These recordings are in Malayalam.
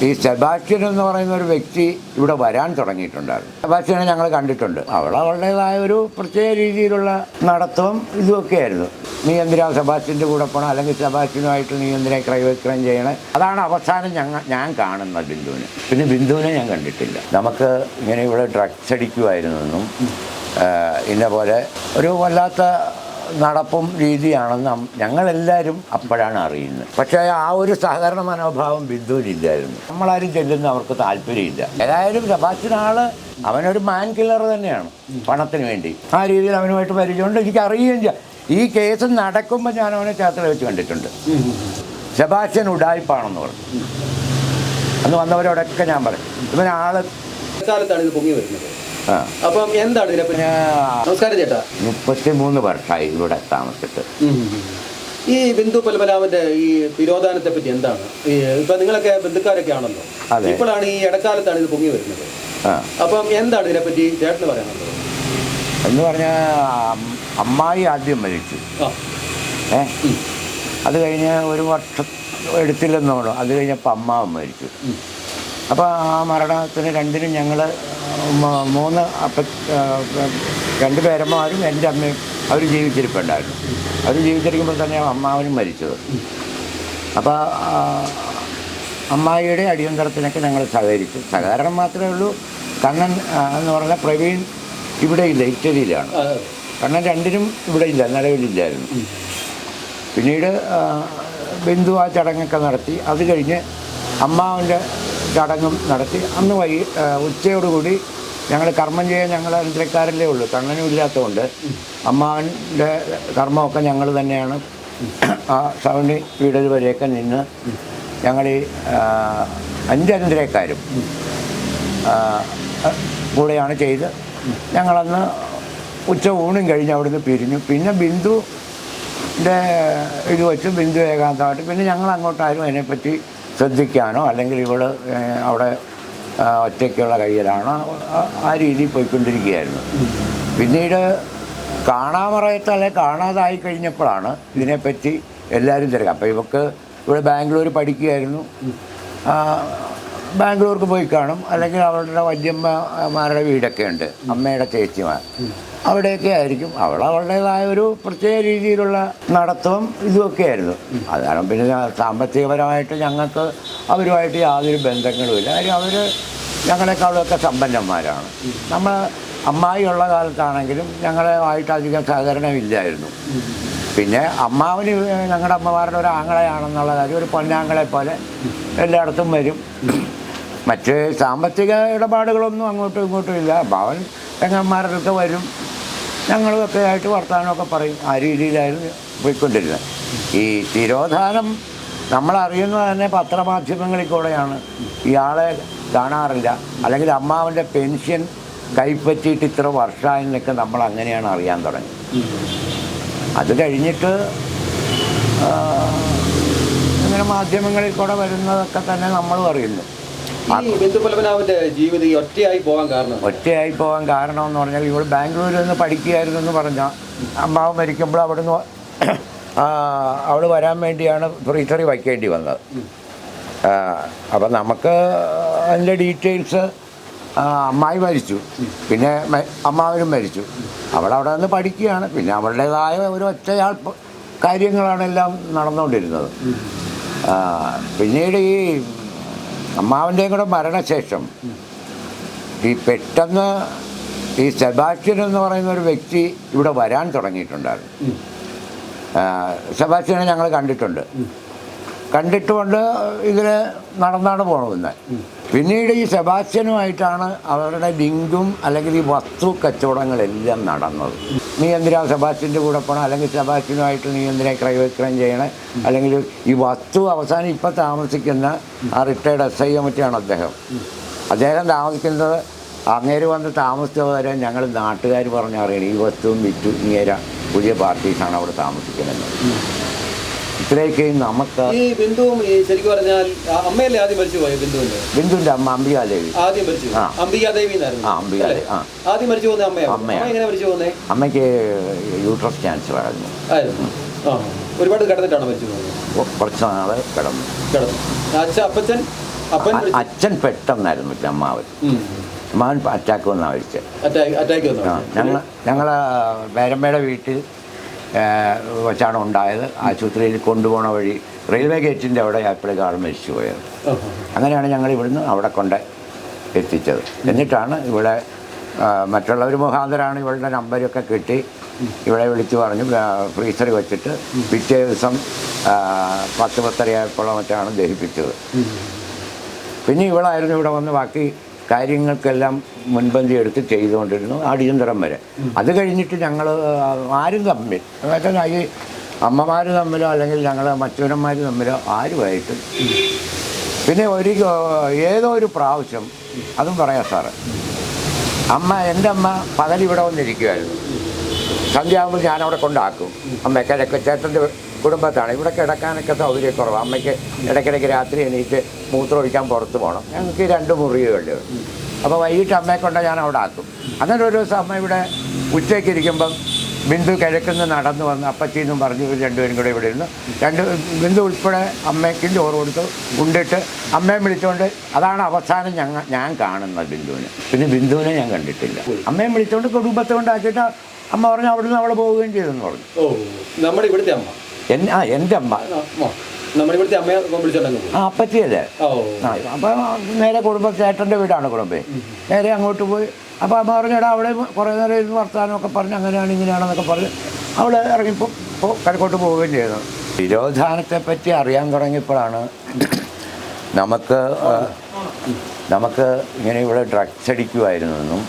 ഈ സെബാസ്റ്റ്യൻ എന്ന് പറയുന്ന ഒരു വ്യക്തി ഇവിടെ വരാൻ തുടങ്ങിയിട്ടുണ്ടായിരുന്നു. സെബാസ്റ്റ്യനെ ഞങ്ങൾ കണ്ടിട്ടുണ്ട്. അവളുടേതായ ഒരു പ്രത്യേക രീതിയിലുള്ള നടത്തവും ഇതുമൊക്കെയായിരുന്നു. നീ എന്തിനാ സെബാസ്റ്റ്യൻ്റെ കൂടെ പോകണം, അല്ലെങ്കിൽ സെബാസ്റ്റ്യനുമായിട്ട് നീ എന്തിനാ ക്രയവിക്രയം ചെയ്യണേ. അതാണ് അവസാനം ഞാൻ കാണുന്നത് ബിന്ദുവിനെ. പിന്നെ ബിന്ദുവിനെ ഞാൻ കണ്ടിട്ടില്ല. നമുക്ക് ഇങ്ങനെ ഇവിടെ ഡ്രഗ്സ് അടിക്കുമായിരുന്നെന്നും ഇന്ന പോലെ ഒരു വല്ലാത്ത നടപ്പും രീതിയാണെന്ന് ഞങ്ങളെല്ലാവരും അപ്പോഴാണ് അറിയുന്നത്. പക്ഷേ ആ ഒരു സഹകരണ മനോഭാവം ബിന്ദുവിനില്ലായിരുന്നു. നമ്മളാരും ചെല്ലുന്ന അവർക്ക് താല്പര്യമില്ല. ഏതായാലും സെബാസ്റ്റ്യൻ അവനൊരു മാൻ കില്ലർ തന്നെയാണ്, പണത്തിന് വേണ്ടി. ആ രീതിയിൽ അവനുമായിട്ട് പരിചയമുണ്ട്. എനിക്ക് അറിയുകയും ചെയ്യാം. ഈ കേസ് നടക്കുമ്പോൾ ഞാൻ അവനെ ചേർത്തല വെച്ച് കണ്ടിട്ടുണ്ട്. സെബാസ്റ്റ്യൻ ഉഡായിപ്പാണെന്ന് പറഞ്ഞു. അന്ന് വന്നവരോടൊക്കെ ഞാൻ പറയും ഇവനാള് കാലത്താണ് ഇത് പൊങ്ങി വരുന്നത്. അപ്പം എന്താണ് ഇതിനെ? നമസ്കാരം ചേട്ടാ. 33 വർഷമായി ഇവിടെ താമസിച്ചിട്ട്. ഈ ബിന്ദു പത്മനാഭന്റെ ഈ തിരോധാനത്തെ പറ്റി എന്താണ്? ഇപ്പൊ നിങ്ങളൊക്കെ ബന്ധുക്കാരൊക്കെ ആണല്ലോ, ഇപ്പോഴാണ് ഈ ഇടക്കാലത്താണ് ഇത് പൊങ്ങി വരുന്നത്. അപ്പം എന്താണ് ഇതിനെപ്പറ്റി ചേട്ടന് പറയാനുള്ളത്? എന്ന് പറഞ്ഞാൽ അമ്മായി ആദ്യം മരിച്ചു. അത് കഴിഞ്ഞ് ഒരു വർഷം എടുത്തില്ലെന്നോളൂ. അത് കഴിഞ്ഞപ്പോൾ അമ്മാവൻ മരിച്ചു. അപ്പോൾ ആ മരണത്തിന് രണ്ടിനും ഞങ്ങൾ 2 പേരന്മാരും എൻ്റെ അമ്മയും അവർ ജീവിച്ചിരിപ്പുണ്ടായിരുന്നു. അവർ ജീവിച്ചിരിക്കുമ്പോൾ തന്നെ അമ്മാവനും മരിച്ചത്. അപ്പോൾ അമ്മായിയുടെ അടിയന്തരത്തിനൊക്കെ ഞങ്ങൾ സഹകരിച്ചു. സഹകരണം മാത്രമേ ഉള്ളൂ. കണ്ണൻ എന്ന് പറഞ്ഞാൽ പ്രവീൺ ഇവിടെ ഇല്ല, ഇറ്റലിയിലാണ്. കണ്ണൻ രണ്ടിനും ഇവിടെ ഇല്ല, നിലവിലില്ലായിരുന്നു. പിന്നീട് ബിന്ദു ആ ചടങ്ങൊക്കെ നടത്തി. അത് കഴിഞ്ഞ് അമ്മാവൻ്റെ ചടങ്ങും നടത്തി. അന്ന് ഉച്ചയോടുകൂടി ഞങ്ങൾ കർമ്മം ചെയ്യാൻ ഞങ്ങൾ അനന്തരക്കാരല്ലേ ഉള്ളൂ, കണ്ണനും ഇല്ലാത്തതുകൊണ്ട് അമ്മാവൻ്റെ കർമ്മമൊക്കെ ഞങ്ങൾ തന്നെയാണ്. ആ സൗണ്ടി വീടൽ വരെയൊക്കെ നിന്ന് ഞങ്ങൾ ഈ 5 അനന്തരക്കാരും കൂടെയാണ് ചെയ്ത്. ഞങ്ങളന്ന് ഉച്ച ഊണും കഴിഞ്ഞ് അവിടുന്ന് പിരിഞ്ഞു. പിന്നെ ബിന്ദുവിൻ്റെ ഇത് വെച്ച് ബിന്ദു ഏകാന്തമായിട്ട് പിന്നെ ഞങ്ങൾ അങ്ങോട്ടാരും അതിനെപ്പറ്റി ശ്രദ്ധിക്കാനോ അല്ലെങ്കിൽ ഇവൾ അവിടെ ഒറ്റയ്ക്കുള്ള കയ്യിലാണോ ആ രീതിയിൽ പോയിക്കൊണ്ടിരിക്കുകയായിരുന്നു. പിന്നീട് കാണാമറയത്തല്ലെ കാണാതായി കഴിഞ്ഞപ്പോഴാണ് ഇതിനെപ്പറ്റി എല്ലാവരും തിരക്കുക. അപ്പോൾ ഇവർക്ക് ഇവിടെ ബാംഗ്ലൂർ പഠിക്കുകയായിരുന്നു. ബാംഗ്ലൂർക്ക് പോയി കാണും, അല്ലെങ്കിൽ അവളുടെ വല്യമ്മമാരുടെ വീടൊക്കെ ഉണ്ട്, അമ്മയുടെ ചേച്ചിമാർ, അവിടെയൊക്കെ ആയിരിക്കും. അവളുടേതായ ഒരു പ്രത്യേക രീതിയിലുള്ള നടത്തവും ഇതുമൊക്കെ ആയിരുന്നു. അതാണ്. പിന്നെ സാമ്പത്തികപരമായിട്ട് ഞങ്ങൾക്ക് അവരുമായിട്ട് യാതൊരു ബന്ധങ്ങളുമില്ല. കാര്യം അവർ ഞങ്ങളെക്കാളൊക്കെ സമ്പന്നന്മാരാണ്. നമ്മൾ അമ്മായി ഉള്ള കാലത്താണെങ്കിലും ഞങ്ങളുമായിട്ട് അധികം സഹകരണമില്ലായിരുന്നു. പിന്നെ അമ്മാവന് ഞങ്ങളുടെ അമ്മമാരുടെ ഒരു ആങ്ങളെയാണെന്നുള്ള കാര്യം, ഒരു പൊന്നാങ്ങളെ പോലെ എല്ലായിടത്തും വരും. മറ്റ് സാമ്പത്തിക ഇടപാടുകളൊന്നും അങ്ങോട്ടും ഇങ്ങോട്ടും ഇല്ല. ഭവൻ പെങ്ങന്മാരൊക്കെ വരും, ഞങ്ങളുമൊക്കെ ആയിട്ട് വർത്തമാനമൊക്കെ പറയും. ആ രീതിയിലായിരുന്നു പോയിക്കൊണ്ടിരുന്നത്. ഈ തിരോധാനം നമ്മളറിയുന്നത് തന്നെ പത്രമാധ്യമങ്ങളിൽ കൂടെയാണ്. ഇയാളെ കാണാറില്ല, അല്ലെങ്കിൽ അമ്മാവൻ്റെ പെൻഷൻ കൈപ്പറ്റിയിട്ട് ഇത്ര വർഷമായെന്നൊക്കെ നമ്മൾ അങ്ങനെയാണ് അറിയാൻ തുടങ്ങി. അത് കഴിഞ്ഞിട്ട് ഇങ്ങനെ മാധ്യമങ്ങളിൽ കൂടെ വരുന്നതൊക്കെ തന്നെ നമ്മളും അറിയുന്നു. ജീവിതം ഒറ്റയായി പോകാൻ കാരണം എന്ന് പറഞ്ഞാൽ ഇവൾ ബാംഗ്ലൂരിൽ നിന്ന് പഠിക്കുകയായിരുന്നു എന്ന് പറഞ്ഞാൽ അമ്മാവ് മരിക്കുമ്പോൾ അവിടുന്ന് അവൾ വരാൻ വേണ്ടിയാണ് ഫ്രീസറി വയ്ക്കേണ്ടി വന്നത്. അപ്പം നമുക്ക് അതിൻ്റെ ഡീറ്റെയിൽസ്, അമ്മായി മരിച്ചു, പിന്നെ അമ്മാവനും മരിച്ചു. അവളവിടെ നിന്ന് പഠിക്കുകയാണ്. പിന്നെ അവളുടേതായ ഒരു ഒറ്റയാൾ കാര്യങ്ങളാണ് എല്ലാം നടന്നുകൊണ്ടിരുന്നത്. പിന്നീട് ഈ അമ്മാവൻ്റെയും കൂടെ മരണശേഷം ഈ പെട്ടെന്ന് ഈ സെബാസ്റ്റ്യൻ എന്ന് പറയുന്ന ഒരു വ്യക്തി ഇവിടെ വരാൻ തുടങ്ങിയിട്ടുണ്ടായിരുന്നു. സെബാസ്റ്റ്യനെ ഞങ്ങൾ കണ്ടിട്ടുകൊണ്ട് ഇതിന് നടന്നാണ് പോകണമെന്ന്. പിന്നീട് ഈ സെബാസ്റ്റ്യനുമായിട്ടാണ് അവരുടെ ലിങ്കും അല്ലെങ്കിൽ ഈ വസ്തു കച്ചവടങ്ങളെല്ലാം നടന്നത്. നീ എന്തിനാ സെബാസ്റ്റ്യൻ്റെ കൂടെ പോകണം, അല്ലെങ്കിൽ സെബാസ്റ്റ്യനുമായിട്ട് നീ എന്തിനാ ക്രയവിക്രയം ചെയ്യണേ, അല്ലെങ്കിൽ ഈ വസ്തു അവസാനം ഇപ്പം താമസിക്കുന്ന ആ റിട്ടയർഡ് SI കമ്മിറ്റിയാണ് അദ്ദേഹം താമസിക്കുന്നത്. അങ്ങേര് വന്ന് താമസിച്ചവരെ ഞങ്ങൾ നാട്ടുകാർ പറഞ്ഞറിയണം ഈ വസ്തുവും വിറ്റു ഇങ്ങേര പുതിയ പാർട്ടീസാണ് അവിടെ താമസിക്കുന്നത്. ഇത്രയൊക്കെ നമുക്ക് ഈ ബിന്ദുവും ശരിക്കും പറഞ്ഞാൽ അമ്മയല്ലേ ആദ്യം മരിച്ചു പോയത്? ബിന്ദുവിന്റെ അമ്മ അംബികാദേവി ആദ്യം മരിച്ചു. അംബികാദേവി ആദ്യം മരിച്ചു പോകുന്ന അമ്മയാണ്. അമ്മയ്ക്ക് യൂട്രസ് ക്യാൻസർ ആയിരുന്നു. ഒരുപാട് കിടന്നിട്ടാണ് മരിച്ചു പോകുന്നത്. കുറച്ച് നാള് കിടന്നു. അപ്പച്ചൻ അച്ഛൻ പെട്ടെന്നായിരുന്നു അമ്മാവൻ. അമ്മാവൻ അറ്റാക്ക് വന്നാണ് മരിച്ചത്. ഞങ്ങൾ പേരമ്മയുടെ വീട്ടിൽ വെച്ചാണ് ഉണ്ടായത്. ആശുപത്രിയിൽ കൊണ്ടുപോകണ വഴി റെയിൽവേ ഗേറ്റിൻ്റെ അവിടെ അപ്പോഴേക്കും ആൾ മരിച്ചു പോയത്. അങ്ങനെയാണ് ഞങ്ങൾ ഇവിടുന്ന് അവിടെ കൊണ്ട് എത്തിച്ചത്. എന്നിട്ടാണ് ഇവിടെ മറ്റുള്ളവർ മുഖാന്തരമാണ് ഇവളുടെ നമ്പരൊക്കെ കിട്ടി ഇവിടെ വിളിച്ച് പറഞ്ഞു ഫ്രീസറിൽ വെച്ചിട്ട് പിറ്റേ ദിവസം 10-10:30 ആയപ്പോഴോ മറ്റാണ് ദഹിപ്പിച്ചത്. പിന്നെ ഇവളായിരുന്നു ഇവിടെ വന്ന് ബാക്കി കാര്യങ്ങൾക്കെല്ലാം മുൻപന്തി എടുത്ത് ചെയ്തുകൊണ്ടിരുന്നു അടിയന്തരം വരെ. അത് കഴിഞ്ഞിട്ട് ഞങ്ങൾ ആരും തമ്മിൽ ഈ അമ്മമാർ തമ്മിലോ അല്ലെങ്കിൽ ഞങ്ങൾ മറ്റവരന്മാർ തമ്മിലോ ആരുമായിട്ട് പിന്നെ ഏതോ ഒരു പ്രാവശ്യം അതും പറയാം സാറ്, എൻ്റെ അമ്മ പകലിവിടെ വന്നിരിക്കുമായിരുന്നു. സന്ധ്യയാകുമ്പോൾ ഞാനവിടെ കൊണ്ടാക്കും. അമ്മ ചേട്ടൻ്റെ കുടുംബത്താണ്. ഇവിടെ കിടക്കാനൊക്കെ സൗകര്യക്കുറവ്. അമ്മയ്ക്ക് ഇടയ്ക്കിടയ്ക്ക് രാത്രി എണീറ്റ് മൂത്രമൊഴിക്കാൻ പുറത്ത് പോകണം. ഞങ്ങൾക്ക് 2 മുറികളുണ്ട്. അപ്പോൾ വൈകിട്ട് അമ്മയെ കൊണ്ട് ഞാൻ അവിടെ ആക്കും. അങ്ങനെ ഒരു ദിവസം അമ്മ ഇവിടെ ഉച്ചയ്ക്ക് ഇരിക്കുമ്പം ബിന്ദു കിഴക്കുന്ന് നടന്നു വന്ന് അപ്പച്ചീന്നും പറഞ്ഞു രണ്ടുപേരും കൂടെ ഇവിടെ ഇരുന്നു. ബിന്ദു ഉൾപ്പെടെ അമ്മയ്ക്കും ചോറ് കൊടുത്തു ഉണ്ടിട്ട് അമ്മയെ വിളിച്ചുകൊണ്ട് അതാണ് അവസാനം ഞാൻ കാണുന്നത് ബിന്ദുവിനെ. പിന്നെ ബിന്ദുവിനെ ഞാൻ കണ്ടിട്ടില്ല. അമ്മയെ വിളിച്ചുകൊണ്ട് കുടുംബത്തെ കൊണ്ടാക്കിയിട്ട് അമ്മ പറഞ്ഞു അവിടുന്ന് അവൾ പോവുകയും ചെയ്തെന്ന് പറഞ്ഞു. നമ്മുടെ ഇവിടുത്തെ അമ്മ എൻ്റെ അമ്മ അപ്പച്ചിയല്ലേ. അപ്പം നേരെ ചേട്ടൻ്റെ വീടാണ് കുടുംബേ. നേരെ അങ്ങോട്ട് പോയി. അപ്പോൾ അമ്മ പറഞ്ഞാൽ അവിടെ കുറേ നേരം ഇരുന്ന് വർത്താനമൊക്കെ പറഞ്ഞ് അങ്ങനെയാണ് ഇങ്ങനെയാണെന്നൊക്കെ പറഞ്ഞ് അവിടെ ഇറങ്ങിപ്പോൾ കിഴക്കോട്ട് പോവുകയും ചെയ്തു. തിരോധാനത്തെപ്പറ്റി അറിയാൻ തുടങ്ങിയപ്പോഴാണ് നമുക്ക് ഇങ്ങനെ ഇവിടെ ഡ്രഗ്സ് അടിക്കുമായിരുന്നെന്നും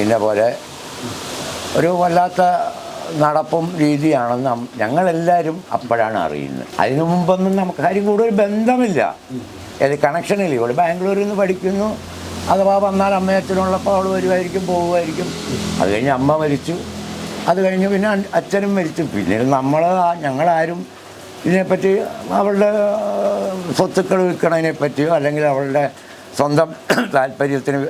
ഇന്ന പോലെ ഒരു വല്ലാത്ത നടപ്പും രീതിയാണെന്ന് ഞങ്ങളെല്ലാവരും അപ്പോഴാണ് അറിയുന്നത്. അതിനു മുമ്പൊന്നും നമുക്ക് കാര്യം കൂടുതൽ ബന്ധമില്ല, കണക്ഷനില്ല. ഇവിടെ ബാംഗ്ലൂരിൽ നിന്ന് പഠിക്കുന്നു. അഥവാ വന്നാൽ അമ്മയച്ഛനുള്ളപ്പോൾ അവൾ വരുമായിരിക്കും പോകുമായിരിക്കും. അത് കഴിഞ്ഞ് അമ്മ മരിച്ചു. അത് കഴിഞ്ഞ് പിന്നെ അച്ഛനും മരിച്ചു. പിന്നീട് ഞങ്ങളാരും ഇതിനെപ്പറ്റി അവളുടെ സ്വത്തുക്കൾ വിൽക്കണതിനെപ്പറ്റിയോ അല്ലെങ്കിൽ അവളുടെ സ്വന്തം താല്പര്യത്തിന്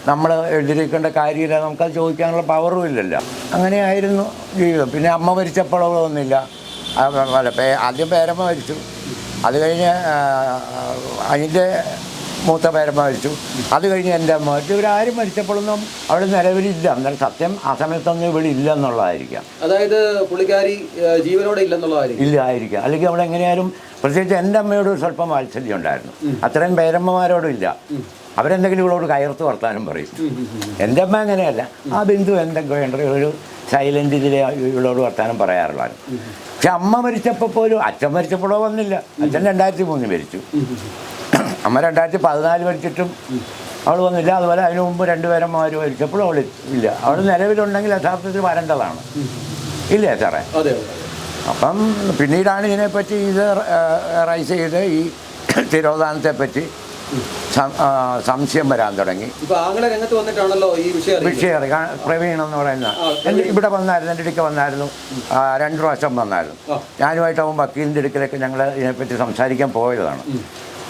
നമ്മൾ എഴുതിയിരിക്കേണ്ട കാര്യമില്ല. നമുക്കത് ചോദിക്കാനുള്ള പവറും ഇല്ലല്ലോ. അങ്ങനെയായിരുന്നു ജീവിതം. പിന്നെ അമ്മ മരിച്ചപ്പോൾ ഒന്നുമില്ല. ആദ്യം പേരമ്മ മരിച്ചു. അത് കഴിഞ്ഞ് അതിൻ്റെ മൂത്ത പേരമ്മ മരിച്ചു. അത് കഴിഞ്ഞ് എൻ്റെ അമ്മ മരിച്ചു. ഇവരാരും മരിച്ചപ്പോഴൊന്നും അവിടെ നിലവിലില്ല. എന്നാലും സത്യം ആ സമയത്തൊന്നും ഇവിടെ ഇല്ല എന്നുള്ളതായിരിക്കാം. അതായത് പുള്ളിക്കാരി ജീവനോടെ ഇല്ലെന്നുള്ളതായിരിക്കും. ഇല്ലായിരിക്കാം. അല്ലെങ്കിൽ അവിടെ എങ്ങനെയാലും പ്രത്യേകിച്ച് എൻ്റെ അമ്മയോട് സ്വല്പം വാത്സല്യം ഉണ്ടായിരുന്നു. അത്രയും പേരമ്മമാരോടും ഇല്ല. അവരെന്തെങ്കിലും ഇവളോട് കയർത്ത് വർത്താനം പറയും. എൻ്റെ അമ്മ അങ്ങനെയല്ല. ആ ബിന്ദു എന്തെങ്കിലും വേണ്ട ഒരു സൈലൻ്റ് ഇതിലെ ഇവളോട് വർത്താനം പറയാറുള്ളതാണ്. പക്ഷെ അമ്മ മരിച്ചപ്പോൾ പോലും അച്ഛൻ മരിച്ചപ്പോഴോ വന്നില്ല. അച്ഛൻ 2003 മരിച്ചു. അമ്മ 2014 മരിച്ചിട്ടും അവൾ വന്നില്ല. അതുപോലെ അതിനു മുമ്പ് 2 പേരമ്മമാർ മരിച്ചപ്പോഴും അവൾ ഇല്ല. അവൾ നിലവിലുണ്ടെങ്കിൽ യഥാർത്ഥത്തിൽ വരേണ്ടതാണ്. ഇല്ലേ സാറേ? അപ്പം പിന്നീടാണ് ഇതിനെപ്പറ്റി ഇത് റൈസ് ചെയ്ത് ഈ തിരോധാനത്തെപ്പറ്റി സംശയം വരാൻ തുടങ്ങി. വിഷയം പ്രവീൺ എന്ന് പറയുന്ന ഇവിടെ വന്നായിരുന്നു. എൻ്റെ അടുക്ക വന്നായിരുന്നു. 2 പ്രാവശ്യം വന്നായിരുന്നു. ഞാനുമായിട്ട് അവൻ വക്കീലിൻ്റെ അടുക്കലൊക്കെ ഞങ്ങൾ ഇതിനെപ്പറ്റി സംസാരിക്കാൻ പോയതാണ്.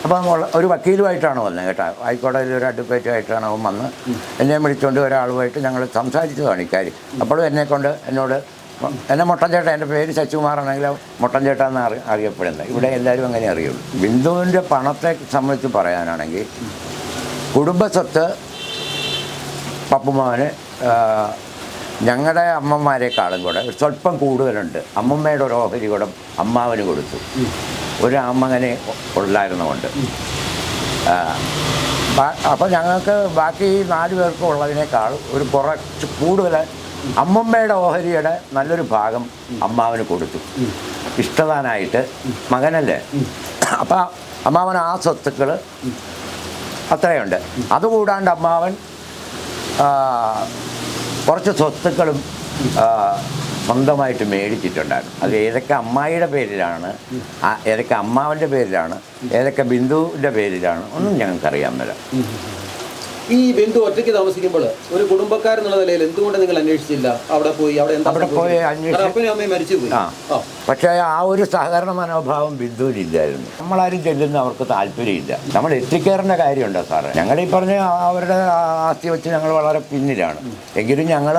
അപ്പം ഒരു വക്കീലുമായിട്ടാണ് വന്നത് കേട്ടോ. ഹൈക്കോടതിയിൽ ഒരു അഡ്വക്കേറ്റുമായിട്ടാണ് അവൻ വന്ന് എന്നെ വിളിച്ചുകൊണ്ട് ഒരാളുമായിട്ട് ഞങ്ങൾ സംസാരിച്ചതാണ് ഇക്കാര്യം. അപ്പോഴും എന്നോട് മൊട്ടൻ ചേട്ടൻ, എൻ്റെ പേര് ശശികുമാറാണെങ്കിൽ മൊട്ടൻ ചേട്ടൻ എന്ന് അറിയപ്പെടുന്നത്. ഇവിടെ എല്ലാവരും അങ്ങനെ അറിയുള്ളൂ. ബിന്ദുവിൻ്റെ പണത്തെ സംബന്ധിച്ച് പറയാനാണെങ്കിൽ കുടുംബസ്വത്ത് പപ്പുമാവന് ഞങ്ങളുടെ അമ്മമാരെക്കാളും കൂടെ സ്വല്പം കൂടുതലുണ്ട്. അമ്മമ്മയുടെ ഒരു ഓഹരി കൂടെ അമ്മാവന് കൊടുത്തു. ഒരു അമ്മങ്ങനെ ഉള്ളായിരുന്നുകൊണ്ട് അപ്പോൾ ഞങ്ങൾക്ക് ബാക്കി 4 പേർക്കും ഉള്ളതിനേക്കാൾ ഒരു കുറച്ച് കൂടുതൽ അമ്മമ്മയുടെ ഓഹരിയുടെ നല്ലൊരു ഭാഗം അമ്മാവന് കൊടുത്തു. ഇഷ്ടദാനായിട്ട് മകനല്ലേ. അപ്പം അമ്മാവൻ ആ സ്വത്തുക്കൾ അത്രയുണ്ട്. അതുകൂടാണ്ട് അമ്മാവൻ കുറച്ച് സ്വത്തുക്കളും സ്വന്തമായിട്ട് മേടിച്ചിട്ടുണ്ടായിരുന്നു. അത് ഏതൊക്കെ അമ്മായിയുടെ പേരിലാണ്, ഏതൊക്കെ അമ്മാവൻ്റെ പേരിലാണ്, ഏതൊക്കെ ബിന്ദുവിൻ്റെ പേരിലാണ് ഒന്നും ഞങ്ങൾക്കറിയാൻ മേല. ഈ ബിന്ദു ഒറ്റയ്ക്ക് താമസിക്കുമ്പോൾ ഒരു കുടുംബക്കാരെന്നുള്ള നിലയിൽ എന്തുകൊണ്ട് നിങ്ങൾ അന്വേഷിച്ചില്ല? അവിടെ പോയി അപ്പനും അമ്മയും മരിച്ചു പോയി. പക്ഷേ ആ ഒരു സഹകരണ മനോഭാവം ബിന്ദുവിലില്ലായിരുന്നു. നമ്മളാരും ചെല്ലുന്ന അവർക്ക് താല്പര്യമില്ല. നമ്മൾ എത്തിക്കേറേണ്ട കാര്യമുണ്ടോ സാറേ? ഞങ്ങളീ പറഞ്ഞ അവരുടെ ആസ്തി വെച്ച് ഞങ്ങൾ വളരെ പിന്നിലാണ്. എങ്കിലും ഞങ്ങൾ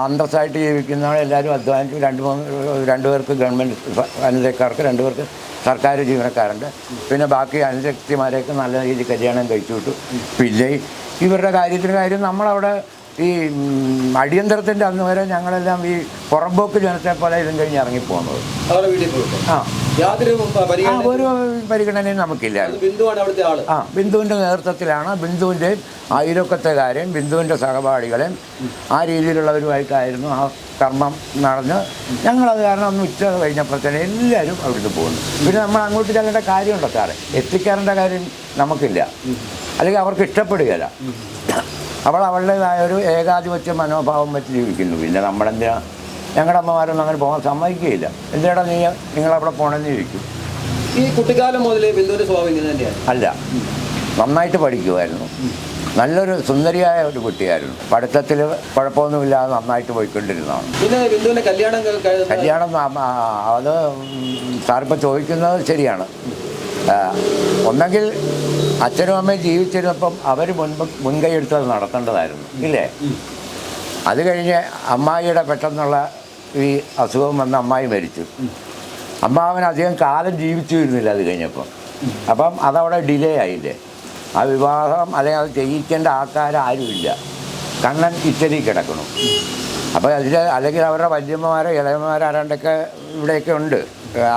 അന്തസ്സായിട്ട് ജീവിക്കുന്ന എല്ലാവരും അധ്വാനിച്ച് 2 പേർക്ക് ഗവൺമെൻറ് അനുദക്കാർക്ക് 2 പേർക്ക് സർക്കാർ ജീവനക്കാരുണ്ട്. പിന്നെ ബാക്കി അനുശക്തിമാരെയൊക്കെ നല്ല രീതിയിൽ കല്യാണം കഴിച്ചു വിട്ടു. പിന്നെ ഇവരുടെ കാര്യം നമ്മളവിടെ ഈ അടിയന്തരത്തിൻ്റെ അന്ന് വരെ ഞങ്ങളെല്ലാം ഈ പുറമ്പോക്ക് ജനത്തെ പോലെ ഇതും കഴിഞ്ഞ് ഇറങ്ങിപ്പോകുന്നത്. ആ, ഒരു പരിഗണനയും നമുക്കില്ല. ബിന്ദുവിൻ്റെ നേതൃത്വത്തിലാണ് ബിന്ദുവിൻ്റെയും അയൽവക്കത്തെ കാര്യം ബിന്ദുവിൻ്റെ സഹപാഠികളെയും ആ രീതിയിലുള്ളവരുമായിട്ടായിരുന്നു ആ കർമ്മം നടന്ന്. ഞങ്ങളത് കാരണം ഒന്ന് ഉച്ച കഴിഞ്ഞപ്പോഴത്തേനും എല്ലാവരും അവിടുന്ന് പോകുന്നു. പിന്നെ നമ്മൾ അങ്ങോട്ട് ചെല്ലേണ്ട കാര്യമുണ്ടോ സാറേ? എത്തിക്കാരേണ്ട കാര്യം നമുക്കില്ല, അല്ലെങ്കിൽ അവർക്ക് ഇഷ്ടപ്പെടുകയില്ല. അവൾ അവളുടേതായ ഒരു ഏകാധിപത്യ മനോഭാവം വെച്ച് ജീവിക്കുന്നു. പിന്നെ നമ്മളെന്തിനാ, ഞങ്ങളുടെ അമ്മമാരൊന്നും അങ്ങനെ പോകാൻ സമ്മതിക്കുകയില്ല. എന്തിനാ നിങ്ങളവിടെ പോകണമെന്ന് ചോദിക്കും. ഈ കുട്ടിക്കാലം മുതലേ ബിന്ദുവിൻ്റെ സ്വഭാവം ഇങ്ങനെ തന്നെയാണ്? അല്ല, നന്നായിട്ട് പഠിക്കുമായിരുന്നു. നല്ലൊരു സുന്ദരിയായ ഒരു കുട്ടിയായിരുന്നു. പഠിത്തത്തിൽ കുഴപ്പമൊന്നുമില്ലാതെ നന്നായിട്ട് പോയിക്കൊണ്ടിരുന്നതാണ്. പിന്നെ ബിന്ദുവിൻ്റെ കല്യാണം അത് സാറിപ്പോൾ ചോദിക്കുന്നത് ശരിയാണ്. ഒന്നെങ്കിൽ അച്ഛനും അമ്മയും ജീവിച്ചിരുന്നപ്പം അവർ മുൻകൈ എടുത്തത് നടത്തേണ്ടതായിരുന്നു, ഇല്ലേ? അത് കഴിഞ്ഞ് അമ്മായിയുടെ പെട്ടെന്നുള്ള ഈ അസുഖം വന്ന് അമ്മായി മരിച്ചു. അമ്മാവൻ അധികം കാലം ജീവിച്ചു വരുന്നില്ല അത് കഴിഞ്ഞപ്പം. അപ്പം അതവിടെ ഡിലേ ആയില്ലേ. ആ വിവാഹം അല്ലെങ്കിൽ അത് ചെയ്യിക്കേണ്ട ആൾക്കാരും കണ്ണൻ ഇറ്റലി കിടക്കണം. അപ്പോൾ അല്ലെങ്കിൽ അവരുടെ വല്യമ്മമാരോ ഇളയമ്മമാരോ ആരാണ്ടൊക്കെ ഇവിടെയൊക്കെ ഉണ്ട്,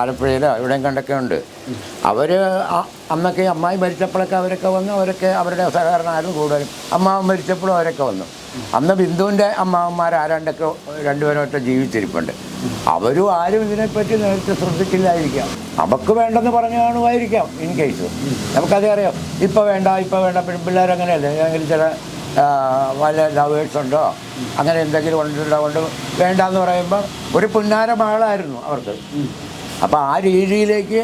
ആലപ്പുഴയിലോ ഇവിടെയും കണ്ടൊക്കെ ഉണ്ട്. അവർ അന്നൊക്കെ അമ്മായി മരിച്ചപ്പോഴൊക്കെ അവരൊക്കെ വന്നു. അവരുടെ സഹകരണമായിരുന്നു കൂടുതലും. അമ്മാവൻ മരിച്ചപ്പോഴും അവരൊക്കെ വന്നു. അന്ന് ബിന്ദുവിൻ്റെ അമ്മാവന്മാർ ആരാണ്ടൊക്കെ രണ്ടുപേരോട്ട് ജീവിച്ചിരിപ്പുണ്ട്. അവരും ആരും ഇതിനെപ്പറ്റി നേരത്തെ ശ്രദ്ധിച്ചില്ലായിരിക്കാം. അവർക്ക് വേണ്ടെന്ന് പറഞ്ഞു കാണുമായിരിക്കാം ഇൻ കേസ്. നമുക്കതേ അറിയാം. ഇപ്പോൾ വേണ്ട പിള്ളേരങ്ങനെയല്ലേ, ഏതെങ്കിലും ചില വല്ല ലവേഴ്സുണ്ടോ അങ്ങനെ എന്തെങ്കിലും കൊണ്ട് വേണ്ടാന്ന് പറയുമ്പോൾ ഒരു പുന്നാര മകളായിരുന്നു അവർക്ക്. അപ്പോൾ ആ രീതിയിലേക്ക്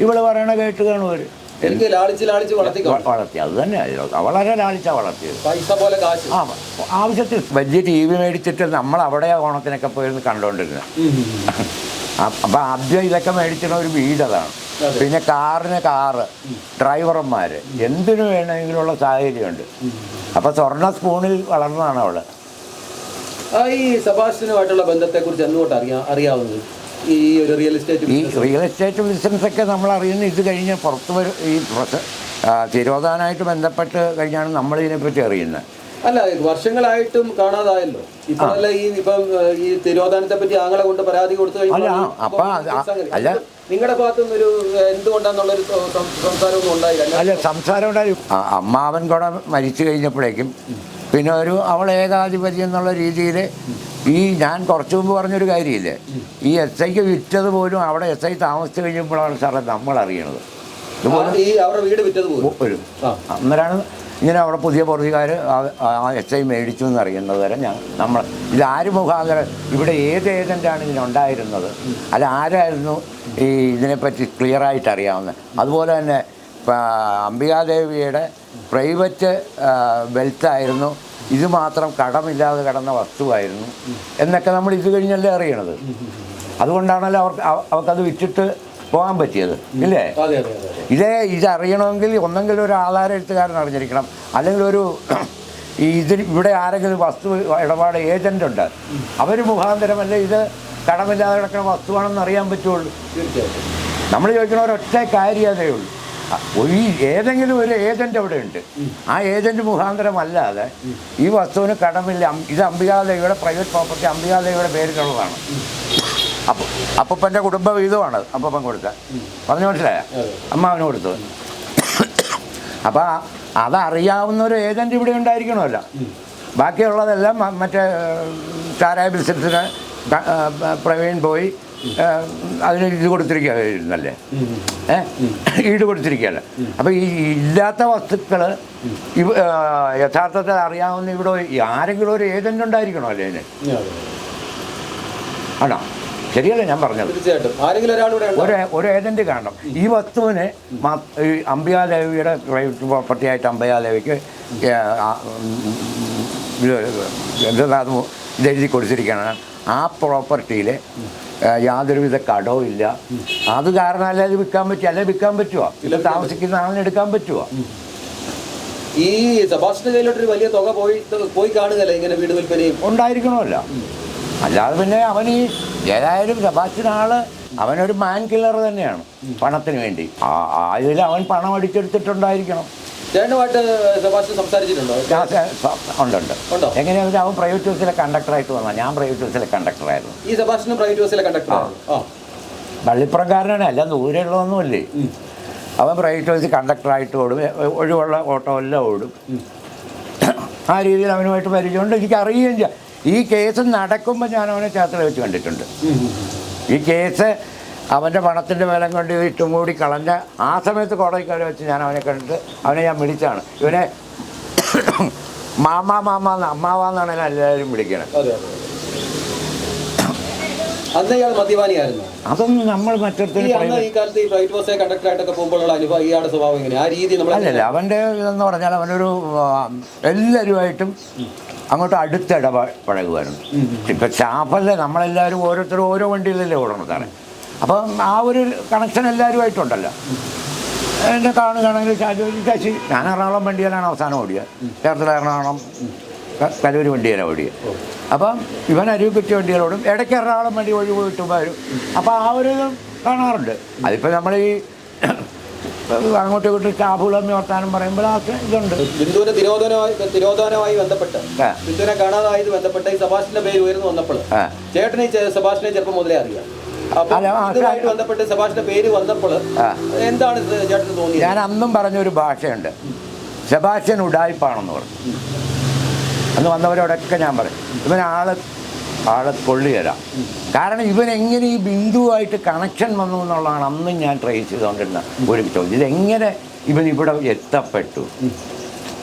ഇവള് പറയണ കേട്ട് കാണുവർ. വളർത്തി, അത് തന്നെ വളരെ ലാളിച്ചാണ് വളർത്തിയത്. ആവശ്യത്തിൽ വലിയ ടി വി മേടിച്ചിട്ട് നമ്മൾ അവിടെ ഓണത്തിനൊക്കെ പോയിരുന്ന് കണ്ടുകൊണ്ടിരുന്നത്. അപ്പം ആദ്യം ഇതൊക്കെ മേടിച്ചിട്ട് ഒരു വീട് അതാണ്. പിന്നെ കാറ്, ഡ്രൈവർമാർ, എന്തിനു വേണമെങ്കിലുള്ള സാഹചര്യമുണ്ട്. അപ്പം സ്വർണ്ണ സ്പൂണിൽ വളർന്നതാണ് അവള്. ഈ സെബാസ്റ്റ്യനുമായിട്ടുള്ള ബന്ധത്തെക്കുറിച്ച് എന്തുകൊണ്ട് അറിയാവുന്നത്? ഈ ഒരു റിയൽ എസ്റ്റേറ്റ് ബിസിനസ്സൊക്കെ നമ്മൾ അറിയുന്നത് ഇത് കഴിഞ്ഞ് പുറത്ത് വരും. ഈ തിരോധാനായിട്ട് ബന്ധപ്പെട്ട് കഴിഞ്ഞാണ് നമ്മളിതിനെപ്പറ്റി അറിയുന്നത്. അല്ല, വർഷങ്ങളായിട്ടും കാണാതായല്ലോ. ഇപ്പം ഈ തിരോധാനത്തെ പറ്റി ആങ്ങളെ കൊണ്ട് പരാതി കൊടുത്തു കഴിഞ്ഞാൽ നിങ്ങളുടെ ഭാഗത്തുനിന്ന് ഒരു എന്തുകൊണ്ടാന്നുള്ളൊരു സംസാരമൊന്നും ഉണ്ടായില്ല. അല്ല, സംസാരം ഉണ്ടായി. അമ്മാവൻ കൂടെ മരിച്ചു കഴിഞ്ഞപ്പോഴേക്കും പിന്നെ അവൾ ഏകാധിപതി എന്നുള്ള രീതിയിൽ ഞാൻ കുറച്ചു മുമ്പ് പറഞ്ഞൊരു കാര്യമില്ലേ, ഈ എസ് ഐക്ക് വിറ്റത് പോലും അവിടെ എസ് ഐ താമസിച്ചു കഴിഞ്ഞപ്പോഴാണ് സാറേ നമ്മൾ അറിയണത്. അന്നേരമാണ് ഇങ്ങനെ അവിടെ പുതിയ പൊറുതിക്കാർ എസ് ഐ മേടിച്ചു എന്നറിയുന്നത് വരെ നമ്മൾ ഇതാര് മുഖാന്തരം, ഇവിടെ ഏത് ഏജൻ്റാണ് ഇതിനുണ്ടായിരുന്നത്, അല്ല ആരായിരുന്നു ഈ ഇതിനെപ്പറ്റി ക്ലിയറായിട്ട് അറിയാവുന്നത്. അതുപോലെ തന്നെ അംബികാദേവിയുടെ പ്രൈവറ്റ് വെൽത്തായിരുന്നു, ഇത് മാത്രം കടമില്ലാതെ കിടന്ന വസ്തുവായിരുന്നു എന്നൊക്കെ നമ്മൾ ഇത് കഴിഞ്ഞല്ലേ അറിയണത്. അതുകൊണ്ടാണല്ലോ അവർക്കത് വിറ്റിട്ട് പോകാൻ പറ്റിയത്, ഇല്ലേ? ഇതറിയണമെങ്കിൽ ഒന്നെങ്കിൽ ഒരു ആധാര എഴുത്തുകാരൻ അറിഞ്ഞിരിക്കണം, അല്ലെങ്കിൽ ഇവിടെ ആരെങ്കിലും വസ്തു ഇടപാട് ഏജൻ്റ് ഉണ്ട്, അവർ മുഖാന്തരമല്ലേ ഇത് കടമില്ലാതെ കിടക്കുന്ന വസ്തുവാണെന്ന് അറിയാൻ പറ്റുള്ളൂ. നമ്മൾ ചോദിക്കണ ഒരൊറ്റ കാര്യതേ ഉള്ളൂ, ഏതെങ്കിലും ഒരു ഏജന്റ് അവിടെ ഉണ്ട്, ആ ഏജന്റ് മുഖാന്തരമല്ലാതെ ഈ വസ്തുവിന് കടമില്ല. ഇത് അംബികാദേവിയുടെ പ്രൈവറ്റ് പ്രോപ്പർട്ടി, അംബികാദേവിയുടെ പേരിലുള്ളതാണ്. അപ്പൻ്റെ കുടുംബ വിഹിതമാണ് അപ്പൻ കൊടുത്ത, പറഞ്ഞു മനസ്സിലായ, അമ്മാവന് കൊടുത്തത്. അപ്പം അതറിയാവുന്ന ഒരു ഏജന്റ് ഇവിടെ ഉണ്ടായിരിക്കണമല്ലോ. ബാക്കിയുള്ളതെല്ലാം മറ്റേ ചാരായ ബിസിനസ്സിന് പ്രവീൺ പോയി അതിന് ഇത് കൊടുത്തിരിക്കുകയല്ലേ, ഈട് കൊടുത്തിരിക്കുകയല്ലേ. അപ്പം ഈ ഇല്ലാത്ത വസ്തുക്കൾ യഥാർത്ഥത്തിൽ അറിയാവുന്ന ഇവിടെ ആരെങ്കിലും ഒരു ഏജന്റ് ഉണ്ടായിരിക്കണോ അല്ലേ അതിന്? ആണോ? ശരിയല്ലേ ഞാൻ പറഞ്ഞത്? ഒരു ഏജന്റ് കാണണം. ഈ വസ്തുവിന് അംബികാദേവിയുടെ പ്രൈവറ്റ് പ്രോപ്പർട്ടിയായിട്ട് അംബികാദേവിക്ക് ഇതെഴുതി കൊടുത്തിരിക്കുകയാണ്. ആ പ്രോപ്പർട്ടിയിൽ യാതൊരുവിധ കടവും ഇല്ല. അത് കാരണമല്ലേ അത് വിൽക്കാൻ പറ്റുക, അല്ലെ വിൽക്കാൻ പറ്റുമോ? ഇത് താമസിക്കുന്ന ആളിന് എടുക്കാൻ പറ്റുമോ? ഈ സെബാസ്റ്റ്യൻ കയ്യിലോട്ടൊരു വലിയ തുക പോയി കാണുകയല്ലേ ഇങ്ങനെ വീട് വിൽപ്പനയും ഉണ്ടായിരിക്കണമല്ലോ. അല്ലാതെ പിന്നെ അവൻ ഏതായാലും സെബാസ്റ്റ്യൻ ആള് അവനൊരു മാൻ കില്ലർ തന്നെയാണ് പണത്തിന് വേണ്ടി. അതിൽ അവൻ പണം അടിച്ചെടുത്തിട്ടുണ്ടായിരിക്കണം. ചേട്ടനുമായിട്ട് സെബാസ്റ്റ്യൻ സംസാരിച്ചിട്ടുണ്ടോ? ഉണ്ട്. എങ്ങനെയാണെന്ന് അവൻ പ്രൈവറ്റ് ബസ്സിലെ കണ്ടക്ടറായിട്ട് വന്നാൽ, ഞാൻ പ്രൈവറ്റ് ബസ്സിലെ കണ്ടക്ടറായിരുന്നു. ഈ സെബാസ്റ്റ്യൻ പ്രൈവറ്റ് ബസ്സിലെ കണ്ടക്ടറാണ്. പള്ളിപ്പുറംകാരനാണ്, എല്ലാം ദൂരെയുള്ളതൊന്നുമല്ലേ. അവൻ പ്രൈവറ്റ് ബസ് കണ്ടക്ടറായിട്ട് ഓടും, ഒഴിവുള്ള ഓട്ടോ എല്ലാം ഓടും. ആ രീതിയിൽ അവനുമായിട്ട് പരിചയമുണ്ട്, എനിക്ക് അറിയുകയും ചെയ്യാം. ഈ കേസ് നടക്കുമ്പോൾ ഞാൻ അവനെ ചേർത്തല വെച്ച് കണ്ടിട്ടുണ്ട്. ഈ കേസ് അവൻ്റെ പണത്തിൻ്റെ ബലം കൊണ്ട് ഇട്ടും കൂടി കളഞ്ഞ ആ സമയത്ത് കോടതിക്കാരെ വെച്ച് ഞാൻ അവനെ കണ്ടിട്ട് അവനെ ഞാൻ വിളിച്ചാണ്. ഇവനെ അമ്മാവാന്നാണ് എല്ലാവരും വിളിക്കണത്. അന്ന് ഇയാൾ മദ്യപാനിയായിരുന്നു. അതൊന്നും നമ്മൾ മറ്റൊരുത്തരും അല്ലല്ല. അവൻ്റെ ഇതെന്ന് പറഞ്ഞാൽ അവനൊരു എല്ലാവരുമായിട്ടും അങ്ങോട്ട് അടുത്ത് ഇടപഴകുമായിരുന്നു. ഇപ്പം സ്റ്റാഫല്ലേ, നമ്മളെല്ലാവരും ഓരോരുത്തരും ഓരോ വണ്ടിയിലല്ലേ ഓടണതാണ്. അപ്പം ആ ഒരു കണക്ഷൻ എല്ലാവരുമായിട്ടുണ്ടല്ലോ. എന്നെ കാണുകയാണെങ്കിൽ ശശി, ഞാൻ എറണാകുളം വണ്ടിയിലാണ് അവസാനം ഓടിയത്. ചേർത്തല എറണാകുളം കലൂര് വണ്ടിയിലാണ് ഓടിയത്. അപ്പം ഇവൻ അരുവിക്കുറ്റി വണ്ടികളോടും ഇടയ്ക്ക് എറണാകുളം വണ്ടി ഒഴിവ് കിട്ടുമ്പോൾ വരും. അപ്പോൾ ആ ഒരു കാണാറുണ്ട്. അതിപ്പോൾ നമ്മൾ ഈ അങ്ങോട്ടും ഇങ്ങോട്ടും സ്റ്റാഫുകളമ്മി വർത്താനം പറയുമ്പോൾ ആ ഇതുണ്ട്. ബിന്ദുവിനെ തിരോധാനമായി ബന്ധപ്പെട്ട് ബിന്ദുവിനെ കാണാതായത് ബന്ധപ്പെട്ട് ഈ സെബാസ്റ്റ്യന്റെ പേര് ഉയർന്നു വന്നപ്പോൾ ചേട്ടനെ സെബാസ്റ്റ്യനെ ചെറുപ്പം മുതലേ അറിയാം. അതുമായിട്ട് ബന്ധപ്പെട്ട് സെബാസ്റ്റ്യന്റെ പേര് വന്നപ്പോൾ എന്താണ് ചേട്ടന് തോന്നിയത്? ഞാൻ അന്നും പറഞ്ഞൊരു ഭാഷയുണ്ട്, സെബാസ്റ്റ്യൻ ഉഡായിപ്പാണെന്ന് പറഞ്ഞു. അന്ന് വന്നവരോടൊക്കെ ഞാൻ പറയും, ഇവൻ ആളെ കൊള്ളി തരാം. കാരണം ഇവൻ എങ്ങനെ ഈ ബിന്ദുവായിട്ട് കണക്ഷൻ വന്നു എന്നുള്ളതാണ് അന്നും ഞാൻ ട്രേസ് ചെയ്തുകൊണ്ടിരുന്ന ഒരു ചോദ്യം. ഇതെങ്ങനെ ഇവൻ ഇവിടെ എത്തപ്പെട്ടു?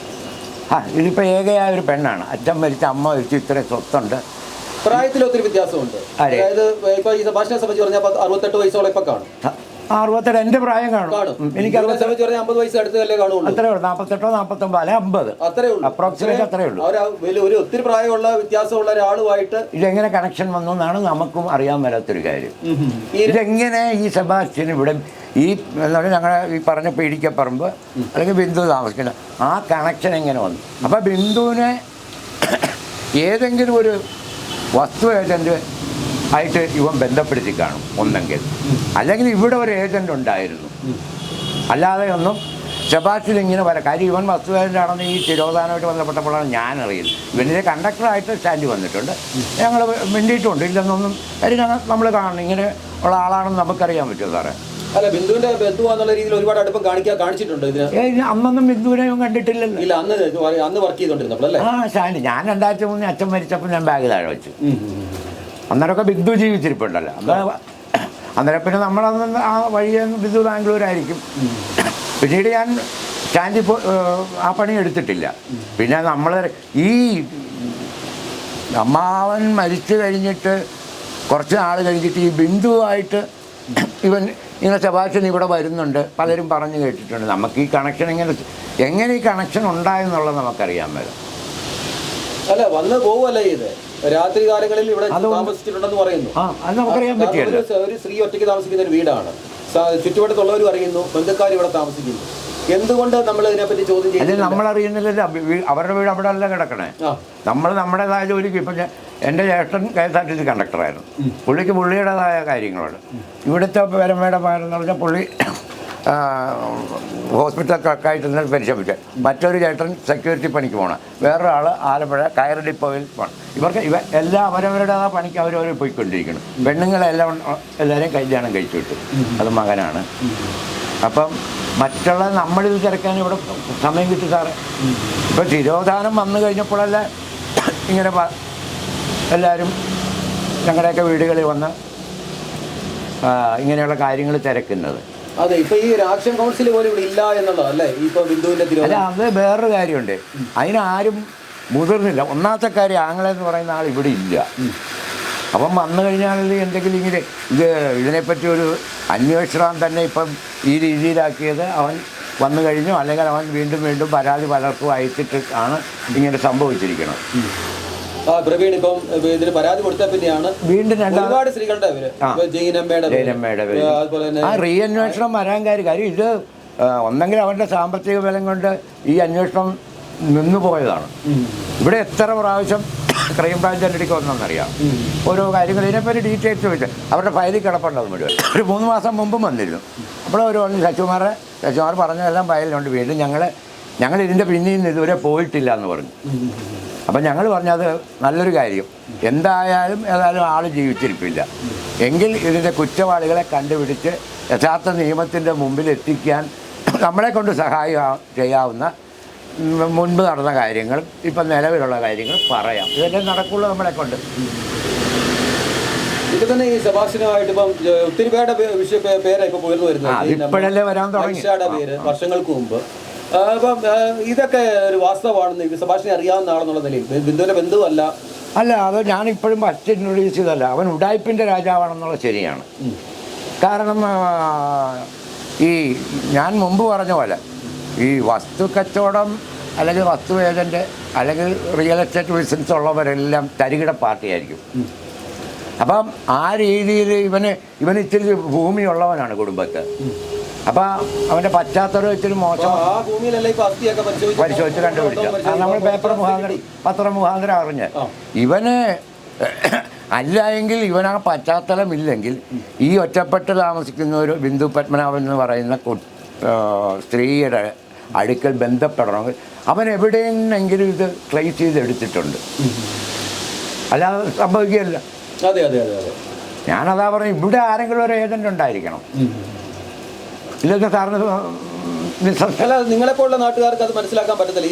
ഇതിപ്പോൾ ഏകയായ ഒരു പെണ്ണാണ്, അച്ഛൻ മരിച്ച അമ്മ മരിച്ചു, ഇത്രയും സ്വത്തുണ്ട്. പ്രായത്തിൽ ഒത്തിരി വ്യത്യാസമുണ്ട്. അതായത് ഇപ്പൊ ഈ സെബാസ്റ്റ്യനെ സംബന്ധിച്ച് പറഞ്ഞാൽ 68 വയസ്സോളം ഇപ്പൊ കാണും. 67 എൻ്റെ പ്രായം കാണും. എനിക്ക് 50 വയസ്സ് അടുത്തല്ലേ കാണുള്ളൂ. അത്രേ ഉള്ളൂ. 48 49 അല്ലെ 50 അത്രേ ഉള്ളൂ. അപ്രോക്സിമേറ്റ് അത്രേ ഉള്ളൂ. ഒരു ഒത്തിരി പ്രായമുള്ള വ്യത്യാസമുള്ള ഒരാളുമായിട്ട് ഇതെങ്ങനെ കണക്ഷൻ വന്നു എന്നാണ് നമുക്കും അറിയാൻ വരാത്തൊരു കാര്യം. ഇതെങ്ങനെ ഈ സെബാസ്റ്റ്യൻ ഇവിടെ ഈ എന്താ പറയുക, ഞങ്ങളുടെ ഈ പറഞ്ഞ പീഡിക്കപ്പറമ്പ് അല്ലെങ്കിൽ ബിന്ദു താമസിക്കുന്ന ആ കണക്ഷൻ എങ്ങനെ വന്നു? അപ്പം ബിന്ദുവിനെ ഏതെങ്കിലും ഒരു വസ്തു ഏജൻറ്റ് ആയിട്ട് ഇവൻ ബന്ധപ്പെടുത്തി കാണും ഒന്നെങ്കിൽ, അല്ലെങ്കിൽ ഇവിടെ ഒരു ഏജൻ്റ് ഉണ്ടായിരുന്നു. അല്ലാതെ ഒന്നും സെബാസ്റ്റ്യൻ ഇങ്ങനെ വരാം. കാര്യം ഇവൻ വസ്തു ഏജൻ്റാണെന്ന് ഈ തിരോധാനമായിട്ട് ബന്ധപ്പെട്ടപ്പോഴാണ് ഞാൻ അറിയുന്നത്. ഇവൻ്റെ കണ്ടക്ടറായിട്ട് സ്റ്റാൻഡ് വന്നിട്ടുണ്ട്, ഞങ്ങൾ മിണ്ടിയിട്ടുണ്ട്, ഇല്ലെന്നൊന്നും. കാര്യം നമ്മൾ കാണണം ഇങ്ങനെ ഉള്ള ആളാണെന്ന് നമുക്കറിയാൻ പറ്റുമോ സാറേ? അല്ല, ബിന്ദുവിന്റെ ബന്ധുവാന്നുള്ള രീതിയിൽ ഒരുപാട് അടുപ്പം കാണിച്ചിട്ടുണ്ട്. അന്നൊന്നും ബിന്ദുവിനെയും കണ്ടിട്ടില്ലല്ലോ. ഇല്ല, അന്ന് വർക്ക് ചെയ്തോണ്ടിരുന്നപ്പോൾ സ്റ്റാൻഡ് ഞാൻ 2003 അച്ഛൻ മരിച്ചപ്പോൾ ഞാൻ ബാഗ് താഴെ വെച്ചു. അന്നേരമൊക്കെ ബിന്ദു ജീവിച്ചിരിപ്പുണ്ടല്ലോ. അന്നേരം പിന്നെ നമ്മളന്ന് ആ വഴിയെ ബിന്ദു ബാംഗ്ലൂരായിരിക്കും. പിന്നീട് ഞാൻ സ്റ്റാൻഡിൽ ആ പണി എടുത്തിട്ടില്ല. പിന്നെ നമ്മൾ ഈ അമ്മാവൻ മരിച്ചു കഴിഞ്ഞിട്ട് കുറച്ച് നാൾ കഴിഞ്ഞിട്ട് ഈ ബിന്ദുവായിട്ട് ഇവൻ ഇങ്ങനെ സെബാസ്റ്റ്യൻ ഇവിടെ വരുന്നുണ്ട്, പലരും പറഞ്ഞു കേട്ടിട്ടുണ്ട്. നമുക്ക് ഈ കണക്ഷൻ എങ്ങനെ ഈ കണക്ഷൻ ഉണ്ടായെന്നുള്ളത് നമുക്കറിയാൻ വരും. അല്ല, വന്ന് പോവല്ലേ ഇത് രാത്രി കാലങ്ങളിൽ ഇവിടെ താമസിച്ചിട്ടുണ്ടെന്ന് പറയുന്നു. അത് നമുക്കറിയാൻ പറ്റിയല്ലോ. ഒരു സ്ത്രീ ഒറ്റയ്ക്ക് താമസിക്കുന്ന ഒരു വീടാണ്. ചുറ്റുവട്ടത്തുള്ളവരും അറിയുന്നു, ബന്ധുക്കാർ ഇവിടെ താമസിക്കുന്നു. എന്തുകൊണ്ട് നമ്മൾ ഇതിനെപ്പറ്റി ചോദ്യം ചെയ്യുന്നത്? നമ്മളറിയുന്നില്ലല്ലോ. അവരുടെ വീട് അവിടെ അല്ല കിടക്കണേ. നമ്മൾ നമ്മുടേതായ ജോലിക്ക് ഇപ്പം എൻ്റെ ചേട്ടൻ KSRTC കണ്ടക്ടറായിരുന്നു. പുള്ളിക്ക് പുള്ളിയുടേതായ കാര്യങ്ങളുണ്ട്. ഇവിടുത്തെ പരമയുടെ എന്ന് പറഞ്ഞാൽ പുള്ളി ഹോസ്പിറ്റലൊക്കെ പരിശോധിക്കുക. മറ്റൊരു ചേട്ടൻ സെക്യൂരിറ്റി പണിക്ക് പോകണം, വേറൊരാൾ ആലപ്പുഴ കയർ ഡിപ്പോയിൽ പോകണം. ഇവർക്ക് എല്ലാം അവരവരുടേതായ പണിക്ക് അവരവർ പോയിക്കൊണ്ടിരിക്കണം. എല്ലാവരെയും കല്യാണം കഴിച്ചു വിട്ടു, അത് മകനാണ്. അപ്പം മറ്റുള്ള നമ്മളിത് തിരക്കാൻ ഇവിടെ സമയം കിട്ടി സാറേ. ഇപ്പം തിരോധാനം വന്നു കഴിഞ്ഞപ്പോഴല്ല ഇങ്ങനെ എല്ലാവരും ഞങ്ങളുടെയൊക്കെ വീടുകളിൽ വന്ന് ഇങ്ങനെയുള്ള കാര്യങ്ങൾ തിരക്കുന്നത്. അതെ, ഇപ്പൊ ഈ ആക്ഷൻ കൗൺസിൽ പോലും ഇവിടെ ഇല്ല എന്നുള്ളതല്ലേ ഇപ്പൊ ബിന്ദുവിന്റെ അല്ല, അത് വേറൊരു കാര്യമുണ്ട്. അതിനാരും മുതിർന്നില്ല. ഒന്നാമത്തെ കാര്യം, ആങ്ങളെന്ന് പറയുന്ന ആൾ ഇവിടെ ഇല്ല. അപ്പം വന്നു കഴിഞ്ഞാൽ എന്തെങ്കിലും ഇങ്ങനെ ഇതിനെപ്പറ്റി ഒരു അന്വേഷണം തന്നെ ഇപ്പം ഈ രീതിയിലാക്കിയത് അവൻ വന്നു കഴിഞ്ഞു, അല്ലെങ്കിൽ അവൻ വീണ്ടും പരാതി പലർക്കും അയച്ചിട്ട് ആണ് ഇങ്ങനെ സംഭവിച്ചിരിക്കുന്നത്. പ്രവീൺ ഇപ്പം ഇതിന് പരാതി കൊടുത്താൽ പിന്നെയാണ് വീണ്ടും ഒരുപാട് സ്ത്രീകളുടെ റീഅന്വേഷണം വരാൻ കാര്യം ഇത് ഒന്നെങ്കിൽ അവൻ്റെ സാമ്പത്തിക ബലം കൊണ്ട് ഈ അന്വേഷണം നിന്നു പോയതാണ്. ഇവിടെ എത്ര പ്രാവശ്യം ക്രൈംബ്രാഞ്ച് എൻ്റെ അടുക്ക് വന്നെന്നറിയാം. ഓരോ കാര്യങ്ങൾ ഇതിനെപ്പറ്റി ഡീറ്റെയിൽസ് ചോദിച്ചു. അവരുടെ ഫയലിൽ കിടപ്പുണ്ടത് മുഴുവൻ. ഒരു 3 മാസം മുമ്പും വന്നിരുന്നു. അപ്പോൾ ഒരു ശശികുമാർ പറഞ്ഞതെല്ലാം ഫയലിലുണ്ട്. വീണ്ടും ഞങ്ങൾ ഇതിൻ്റെ പിന്നിൽ നിന്ന് ഇതുവരെ പോയിട്ടില്ല എന്ന് പറഞ്ഞു. അപ്പം ഞങ്ങൾ പറഞ്ഞത് നല്ലൊരു കാര്യം, ഏതായാലും ആൾ ജീവിച്ചിരിപ്പില്ല എങ്കിൽ ഇതിൻ്റെ കുറ്റവാളികളെ കണ്ടുപിടിച്ച് യഥാർത്ഥ നിയമത്തിൻ്റെ മുമ്പിൽ എത്തിക്കാൻ നമ്മളെ കൊണ്ട് സഹായം ചെയ്യാവുന്ന മുൻപ് നടന്ന കാര്യങ്ങൾ ഇപ്പം നിലവിലുള്ള കാര്യങ്ങൾ പറയാം. ഇതെല്ലാം നടക്കുള്ളൂ നമ്മളെ കൊണ്ട്. ഇത് തന്നെ ഈ സെബാസ്റ്റ്യനുമായിട്ട് ഇപ്പം ഒത്തിരി പേരുടെ പേരെ ഇപ്പം ഉയർന്നു വരുന്നത്. ഇപ്പോഴല്ലേ വരാൻ തുടങ്ങി പേര് വർഷങ്ങൾക്ക് മുമ്പ്. അപ്പം ഇതൊക്കെ ഒരു വാസ്തവമാണെന്ന് സെബാസ്റ്റ്യനെ അറിയാവുന്ന ആളെന്നുള്ള നിലയിൽ, ബിന്ദുവിന്റെ ബന്ധുവല്ല. അല്ല, അത് ഞാനിപ്പോഴും ഫസ്റ്റ് ഇൻട്രൊഡ്യൂസ് ചെയ്തല്ല. അവൻ ഉഡായിപ്പിൻ്റെ രാജാവാണെന്നുള്ളത് ശരിയാണ്. കാരണം ഈ ഞാൻ മുമ്പ് പറഞ്ഞ പോലെ ഈ വസ്തു കച്ചവടം അല്ലെങ്കിൽ വസ്തു ഏജൻറ്റ് അല്ലെങ്കിൽ റിയൽ എസ്റ്റേറ്റ് ബിസിനസ് ഉള്ളവരെല്ലാം തരികിട പാർട്ടിയായിരിക്കും. അപ്പം ആ രീതിയിൽ ഇവന് ഇച്ചിരി ഭൂമിയുള്ളവനാണ് കുടുംബത്ത്. അപ്പം അവൻ്റെ പശ്ചാത്തലം ഇച്ചിരി മോശം പരിശോധിച്ച് കണ്ടുപിടിച്ചു. നമ്മൾ പത്രം മുഖാന്തരം അറിഞ്ഞ് ഇവന് അല്ല എങ്കിൽ ഇവൻ ആ പശ്ചാത്തലം ഇല്ലെങ്കിൽ ഈ ഒറ്റപ്പെട്ട് താമസിക്കുന്ന ഒരു ബിന്ദു പത്മനാഭൻ എന്ന് പറയുന്ന സ്ത്രീയുടെ അടുക്കൽ ബന്ധപ്പെടണമെങ്കിൽ അവൻ എവിടെയെങ്കിലും ഇത് ട്രേസ് ചെയ്തെടുത്തിട്ടുണ്ട്. അല്ലാതെ സംഭവിക്കുകയല്ല. ഞാനതാ പറഞ്ഞു, ഇവിടെ ആരെങ്കിലും ഒരു ഏജന്റ് ഉണ്ടായിരിക്കണം. ഇല്ലത്തെ സാറിന് നിങ്ങളെപ്പോലുള്ള നാട്ടുകാർക്ക് അത് മനസ്സിലാക്കാൻ പറ്റത്തില്ല.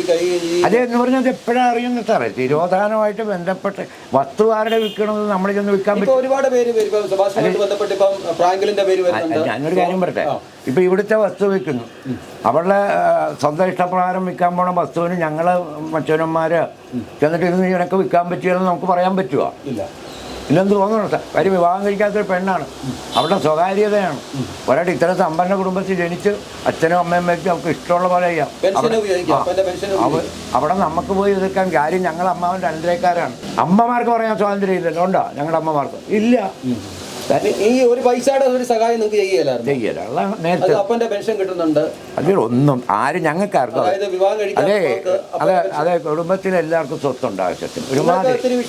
അതെന്ന് പറഞ്ഞത് എപ്പോഴാണ് അറിയുന്നത് സാറേ? തിരോധാനമായിട്ട് ബന്ധപ്പെട്ട് വസ്തു ആരുടെ വിൽക്കണമെന്ന് നമ്മൾ ചെന്ന് വിൽക്കാൻ പറ്റും. ഒരുപാട് പേര് ഞാനൊരു കാര്യം പറയട്ടെ. ഇപ്പം ഇവിടുത്തെ വസ്തു വിൽക്കുന്നു, അവളുടെ സ്വന്തം ഇഷ്ടപ്രകാരം വിൽക്കാൻ പോണ വസ്തുവിന് ഞങ്ങൾ മറ്റവന്മാർ ചെന്നിട്ട് ഇത് നിനക്ക് വിൽക്കാൻ പറ്റിയെന്ന് നമുക്ക് പറയാൻ പറ്റുമോ? ഇല്ലെന്ന് തോന്നുന്നു സാർ. കാര്യം വിവാഹം കഴിക്കാത്തൊരു പെണ്ണാണ്, അവരുടെ സ്വകാര്യതയാണ്. ഒരാൾ ഇത്തരം സമ്പന്ന കുടുംബത്തിൽ ജനിച്ച് അച്ഛനും അമ്മയും വെച്ച് അവർക്ക് ഇഷ്ടമുള്ള പോലെ ചെയ്യാം. അവിടെ നമുക്ക് പോയി എതിർക്കാൻ കാര്യം ഞങ്ങൾ അമ്മാവൻ്റെ അനന്തരക്കാരാണ്. അമ്മമാർക്ക് പറയാൻ സ്വാതന്ത്ര്യം ഇല്ലല്ലോ. ഉണ്ടോ ഞങ്ങളുടെ അമ്മമാർക്ക്? ഇല്ല. ഈ ഒരു പൈസയുടെ ഒരു സഹായം നിങ്ങൾക്ക് ചെയ്യല. നേരത്തെ അപ്പന്റെ പെൻഷൻ കിട്ടുന്നുണ്ട്. അതിലൊന്നും ആരും ഞങ്ങൾക്കാർക്കും അതെ കുടുംബത്തിൽ എല്ലാവർക്കും സ്വത്തുണ്ട്. ആവശ്യത്തിന് ഒരുപാട്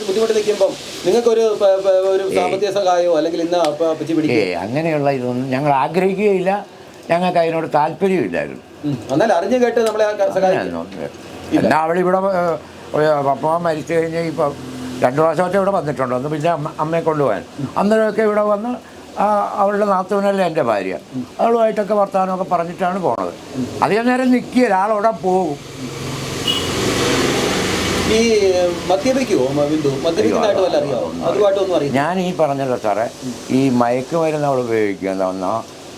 ബുദ്ധിമുട്ട് നിൽക്കുമ്പോൾ നിങ്ങൾക്ക് ഒരു സാമ്പത്തിക സഹായമോ അല്ലെങ്കിൽ അങ്ങനെയുള്ള ഇതൊന്നും ഞങ്ങൾ ആഗ്രഹിക്കുകയില്ല. ഞങ്ങൾക്ക് അതിനോട് താല്പര്യമില്ലായിരുന്നു. എന്നാൽ അറിഞ്ഞു കേട്ട് നമ്മളെ എന്നാ അവളിവിടെ പപ്പ മരിച്ചു കഴിഞ്ഞ് ഇപ്പം 2 പ്രാവശ്യമൊക്കെ ഇവിടെ വന്നിട്ടുണ്ട്. ഒന്ന് പിന്നെ അമ്മയെ കൊണ്ടുപോകാൻ. അന്നേരമൊക്കെ ഇവിടെ വന്ന് അവളുടെ നാത്തൂനല്ലേ എൻ്റെ ഭാര്യ, അവളുമായിട്ടൊക്കെ വർത്തമാനമൊക്കെ പറഞ്ഞിട്ടാണ് പോണത്. അധികം നേരം നിൽക്കില്ല, ആളവിടെ പോകും. ഈ ഞാൻ ഈ പറഞ്ഞല്ലോ സാറേ, ഈ മയക്കുമരുന്ന് അവൾ ഉപയോഗിക്കുന്ന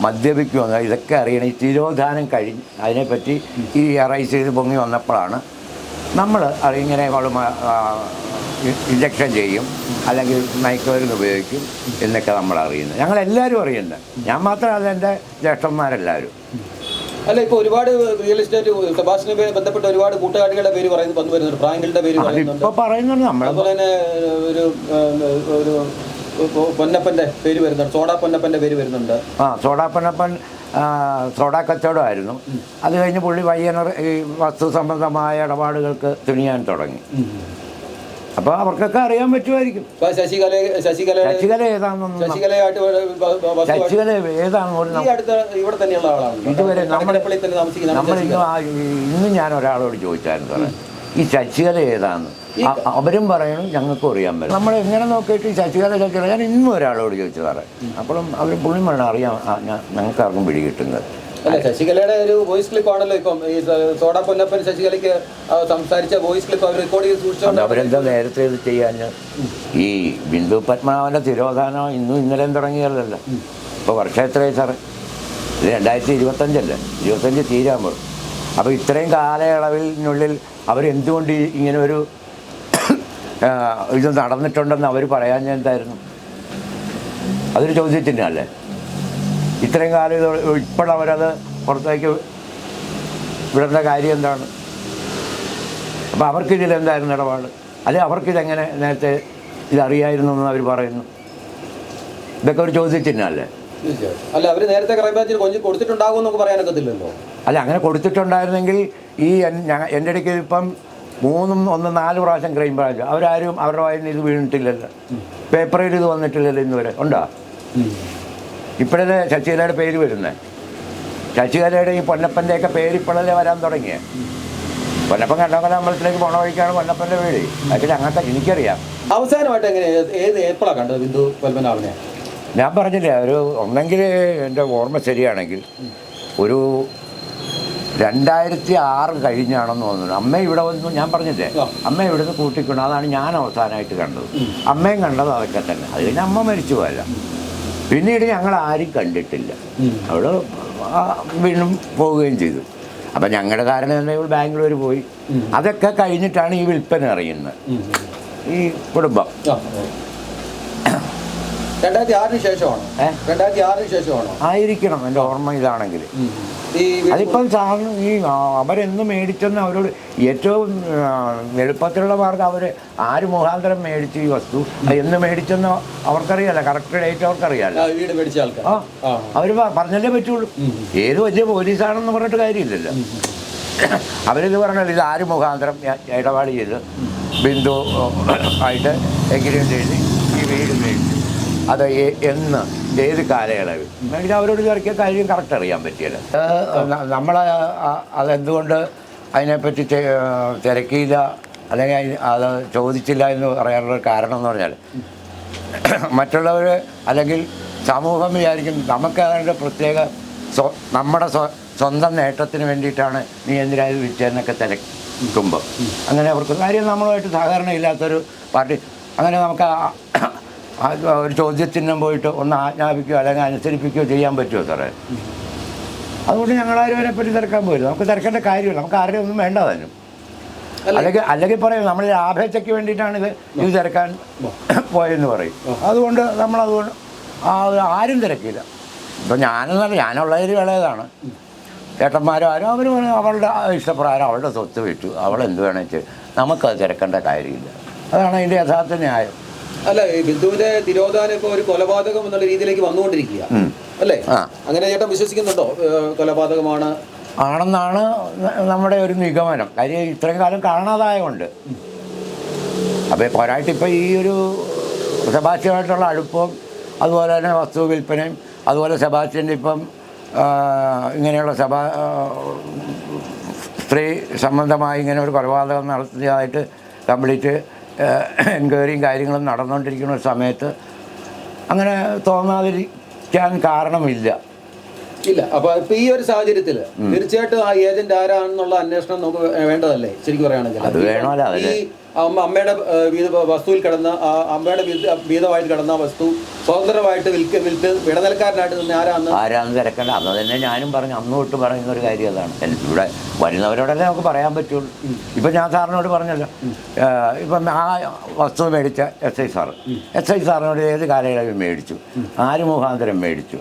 മദ്യപിക്കുമെന്ന് ഇതൊക്കെ അറിയണം. ഈ തിരോധാനം കഴിഞ്ഞ് അതിനെപ്പറ്റി ഈ അറൈസ് ചെയ്ത് പൊങ്ങി വന്നപ്പോഴാണ് നമ്മൾ ഇങ്ങനെ ഇഞ്ചക്ഷൻ ചെയ്യും അല്ലെങ്കിൽ മയക്കുമരുന്ന് ഉപയോഗിക്കും എന്നൊക്കെ നമ്മൾ അറിയുന്നത്. ഞങ്ങളെല്ലാവരും അറിയുന്നത്. ഞാൻ മാത്രമല്ല, എൻ്റെ ജ്യേഷ്ഠന്മാരെല്ലാവരും. അല്ല, ഇപ്പോൾ ഒരുപാട് റിയൽ എസ്റ്റേറ്റ് സെബാസ്റ്റ്യനുമായി ബന്ധപ്പെട്ട ഒരുപാട് കൂട്ടുകാരികളുടെ പേര് വന്നു വരുന്നുണ്ട്. ഫ്രാങ്കിളിന്റെ പേര് പറയുന്നുണ്ട്. അതുപോലെ തന്നെ ഒരു പൊന്നപ്പൻ്റെ പേര് വരുന്നുണ്ട്. സോഡാ പൊന്നപ്പൻ്റെ പേര് വരുന്നുണ്ട്. സോഡാ പൊന്നപ്പൻ സോഡാ കച്ചവടമായിരുന്നു. അത് കഴിഞ്ഞ് പുള്ളി പയ്യന്നൂർ ഈ വസ്തു സംബന്ധമായ ഇടപാടുകൾക്ക് തുനിയാൻ തുടങ്ങി. അപ്പോൾ അവർക്കൊക്കെ അറിയാൻ പറ്റുമായിരിക്കും. ശശികല ഏതാണെന്നൊന്നും ശശികല ഏതാണെന്ന് ഇതുവരെ ഇന്ന് ഞാൻ ഒരാളോട് ചോദിച്ചായിരുന്നു സാറേ, ഈ ശശികല ഏതാണെന്ന്. അവരും പറയണം ഞങ്ങൾക്കും അറിയാൻ പറ്റും. നമ്മൾ എങ്ങനെ നോക്കിയിട്ട് ഈ ശശികല ഞാൻ ഇന്നും ഒരാളോട് ചോദിച്ചു സാറേ. അപ്പോഴും അവർ പുള്ളി പറയണം അറിയാം, ഞങ്ങൾക്ക് ആർക്കും പിടി കിട്ടുന്നത്. അല്ല, ശശികലയുടെ ഒരു വോയിസ് ക്ലിപ്പ് ആണല്ലോ ഇപ്പം ഈ സോഡാ പൊന്നപ്പൻ ശശികലയ്ക്ക് സംസാരിച്ച വോയിസ് ക്ലിപ്പ് അവർ റെക്കോർഡ് ചെയ്ത് സൂക്ഷിച്ചു. അവരെന്താ നേരത്തെ ഇത് ചെയ്യാൻ? ഈ ബിന്ദു പത്മനാഭൻ്റെ തിരോധാനം ഇന്നലെയും തുടങ്ങിയല്ലോ. ഇപ്പോൾ വർഷം എത്രയായി സാറേ? ഇത് 2025 25 തീരാകുമ്പോൾ. അപ്പോൾ ഇത്രയും കാലയളവിനുള്ളിൽ അവരെന്തുകൊണ്ട് ഇങ്ങനെ ഒരു ഇത് നടന്നിട്ടുണ്ടെന്ന് അവർ പറയാൻ എന്തായിരുന്നു? അതൊരു ചോദ്യത്തിനല്ലേ. ഇത്രയും കാലം ഇപ്പോഴവരത് പുറത്തേക്ക് വിടുന്ന കാര്യം എന്താണ്? അപ്പോൾ അവർക്കിതിലെന്തായിരുന്നു ഇടപാട്? അല്ലെങ്കിൽ അവർക്കിതെങ്ങനെ നേരത്തെ ഇതറിയായിരുന്നു എന്ന് അവർ പറയുന്നു? ഇതൊക്കെ ഒരു ചോദ്യത്തിനല്ലേ. അല്ല, അവർ നേരത്തെ ക്രൈംബ്രാഞ്ചിൽ കൊഞ്ച് കൊടുത്തിട്ടുണ്ടാകും എന്നൊക്കെ പറയാനൊക്കത്തില്ലല്ലോ. അല്ല, അങ്ങനെ കൊടുത്തിട്ടുണ്ടായിരുന്നെങ്കിൽ ഈ എൻ്റെ ഇടയ്ക്ക് ഇപ്പം 4 പ്രാവശ്യം ക്രൈം ബ്രാഞ്ച് അവരാരും അവരുടെ വായിൽ നിന്ന് ഇത് വീണിട്ടില്ലല്ലോ, പേപ്പറിൽ ഇത് വന്നിട്ടില്ലല്ലോ ഇന്ന് വരെ. ഉണ്ടോ? ഇപ്പോഴല്ലേ ശശികലയുടെ പേര് വരുന്നത്. ശശികലയുടെ ഈ പൊന്നപ്പൻ്റെയൊക്കെ പേര് ഇപ്പോഴല്ലേ വരാൻ തുടങ്ങിയത്. പൊന്നപ്പൻ കണ്ടകല അമ്പലത്തിലേക്ക് പോണ വഴിക്കാണ് പൊന്നപ്പൻ്റെ വീട്. അതിൽ അങ്ങനത്തെ എനിക്കറിയാം. അവസാനമായിട്ട് എപ്പോഴാണ് കണ്ടത് ബിന്ദു പത്മനാഭനെ? ഞാൻ പറഞ്ഞില്ലേ, ഒന്നെങ്കിൽ എൻ്റെ ഓർമ്മ ശരിയാണെങ്കിൽ ഒരു 2006 കഴിഞ്ഞാണെന്ന് തോന്നുന്നു. അമ്മ ഇവിടെ വന്നു, ഞാൻ പറഞ്ഞില്ലേ അമ്മ ഇവിടുന്ന് കൂട്ടിക്കൊണ്ട്, അതാണ് ഞാൻ അവസാനമായിട്ട് കണ്ടത്. അമ്മയും കണ്ടത് അതൊക്കെ തന്നെ. അത് കഴിഞ്ഞ് അമ്മ മരിച്ചു പോയല്ല. പിന്നീട് ഞങ്ങൾ ആരും കണ്ടിട്ടില്ല. അവിടെ വീണ്ടും പോവുകയും ചെയ്തു. അപ്പം ഞങ്ങളുടെ കാരണം തന്നെ ഇവിടെ ബാംഗ്ലൂർ പോയി. അതൊക്കെ കഴിഞ്ഞിട്ടാണ് ഈ വിൽപ്പന അറിയുന്നത്, ഈ കുടുംബം. 2006 ശേഷമാണോ? 2006 ശേഷമാണോ ആയിരിക്കണം എൻ്റെ ഓർമ്മ ഇതാണെങ്കിൽ. അതിപ്പം സാധനം ഈ അവരെന്ന് മേടിച്ചെന്ന് അവരോട് ഏറ്റവും എളുപ്പത്തിലുള്ള മാർഗ്ഗം, അവർ ആര് മുഖാന്തരം മേടിച്ചു ഈ വസ്തു, എന്ന് മേടിച്ചെന്ന് അവർക്കറിയാലോ, കറക്റ്റ് ഡേറ്റ് അവർക്കറിയാലോ. അവർ പറഞ്ഞല്ലേ പറ്റുള്ളൂ. ഏത് വലിയ പോലീസാണെന്ന് പറഞ്ഞിട്ട് കാര്യമില്ലല്ലോ. അവരിത് പറഞ്ഞാൽ ഇത് ആര് മുഖാന്തരം ഇടപാട് ചെയ്ത് ബിന്ദു ആയിട്ട് എഗ്രിമെൻ്റ് എഴുതി ഈ വീട് മേടിച്ചു, അത് എന്ന് ഏത് കാലയളവിൽ മേടിച്ച് അവരോട് ചെറിയ കാര്യം കറക്റ്റ് അറിയാൻ പറ്റിയല്ലോ. നമ്മൾ അതെന്തുകൊണ്ട് അതിനെപ്പറ്റി തിരക്കിയില്ല അല്ലെങ്കിൽ അത് ചോദിച്ചില്ല എന്ന് പറയാനുള്ള കാരണം എന്ന് പറഞ്ഞാൽ, മറ്റുള്ളവർ അല്ലെങ്കിൽ സമൂഹം വിചാരിക്കും നമുക്ക് അതിൻ്റെ പ്രത്യേക നമ്മുടെ സ്വന്തം നേട്ടത്തിന് വേണ്ടിയിട്ടാണ് നീ എന്തിനായത് വിറ്റെന്നൊക്കെ തിരക്കുമ്പോൾ, അങ്ങനെ അവർക്ക് കാര്യം നമ്മളുമായിട്ട് സഹകരണം ഇല്ലാത്തൊരു പാർട്ടി, അങ്ങനെ നമുക്ക് ഒരു ചോദ്യചിഹ്നം പോയിട്ട് ഒന്ന് ആജ്ഞാപിക്കുകയോ അല്ലെങ്കിൽ അനുസരിപ്പിക്കുകയോ ചെയ്യാൻ പറ്റുമോ സാറേ? അതുകൊണ്ട് ഞങ്ങളാരും അതിനെപ്പറ്റി തിരക്കാൻ പോയില്ല. നമുക്ക് തിരക്കേണ്ട കാര്യമില്ല, നമുക്ക് ആരുടെയും ഒന്നും വേണ്ട തന്നും. അല്ലെങ്കിൽ പറയും നമ്മൾ ലാഭേച്ഛയ്ക്ക് വേണ്ടിയിട്ടാണ് ഇത് തിരക്കാൻ പോയെന്ന് പറയും. അതുകൊണ്ട് നമ്മളതുകൊണ്ട് ആരും തിരക്കില്ല. ഇപ്പം ഞാനുള്ളൊരു വിളയതാണ്. ചേട്ടന്മാരും ആരും അവർ അവളുടെ ഇഷ്ടപ്രകാരം അവളുടെ സ്വത്ത് വിറ്റു, അവളെന്ത് വേണമെന്ന് വെച്ചാൽ നമുക്കത് തിരക്കേണ്ട കാര്യമില്ല. അതാണ് അതിൻ്റെ യഥാർത്ഥ ന്യായം. അല്ല, ബിന്ദുവിന്റെ തിരോധാനം ഇപ്പൊ ഒരു കൊലപാതകം എന്നുള്ള രീതിയിലേക്ക് വന്നുകൊണ്ടിരിക്കുക അല്ലേ? അങ്ങനെ ചേട്ടൻ വിശ്വസിക്കുന്നുണ്ടോ കൊലപാതകമാണ് ആണെന്നാണ് നമ്മുടെ ഒരു നിഗമനം. കാര്യം ഇത്രയും കാലം കാണാതായതുകൊണ്ട്. അപ്പോൾ പോരായിട്ട് ഇപ്പം ഈ ഒരു സെബാസ്റ്റ്യനുമായിട്ടുള്ള അടുപ്പവും അതുപോലെ തന്നെ വസ്തു വിൽപ്പനയും, അതുപോലെ സെബാസ്റ്റ്യൻ്റെ ഇപ്പം ഇങ്ങനെയുള്ള സ്ത്രീ സംബന്ധമായി ഇങ്ങനെ ഒരു കൊലപാതകം നടത്തിയതായിട്ട് കംപ്ലീറ്റ് എൻക്വയറിയും കാര്യങ്ങളും നടന്നുകൊണ്ടിരിക്കുന്ന ഒരു സമയത്ത് അങ്ങനെ തോന്നാതിരിക്കാൻ കാരണമില്ല. അപ്പോൾ ഇപ്പൊ ഈ ഒരു സാഹചര്യത്തിൽ തീർച്ചയായിട്ടും ആ ഏജന്റ് ആരാണെന്നുള്ള അന്വേഷണം നമുക്ക് വേണ്ടതല്ലേ? ശരിക്കും പറയുകയാണെങ്കിൽ അത് വേണമല്ലോ. ഈ അമ്മയുടെ വസ്തുവിൽ കിടന്ന അമ്മയുടെ വീതമായിട്ട് കിടന്ന വസ്തു സ്വതന്ത്രമായിട്ട് വിൽത്ത് ഇടനിലക്കാരനായിട്ട് നിന്ന് ആരാന്ന് തിരക്കേണ്ട. അന്ന് തന്നെ ഞാനും പറഞ്ഞു, അന്ന് തൊട്ട് പറയുന്ന ഒരു കാര്യം അതാണ്. ഇവിടെ വരുന്നവരോടല്ലേ നമുക്ക് പറയാൻ പറ്റുള്ളൂ. ഇപ്പം ഞാൻ സാറിനോട് പറഞ്ഞല്ലോ, ഇപ്പം ആ വസ്തു മേടിച്ച എസ് ഐ സാറിനോട് ഏത് കാലയളവിൽ മേടിച്ചു, ആര് മുഖാന്തരം മേടിച്ചു,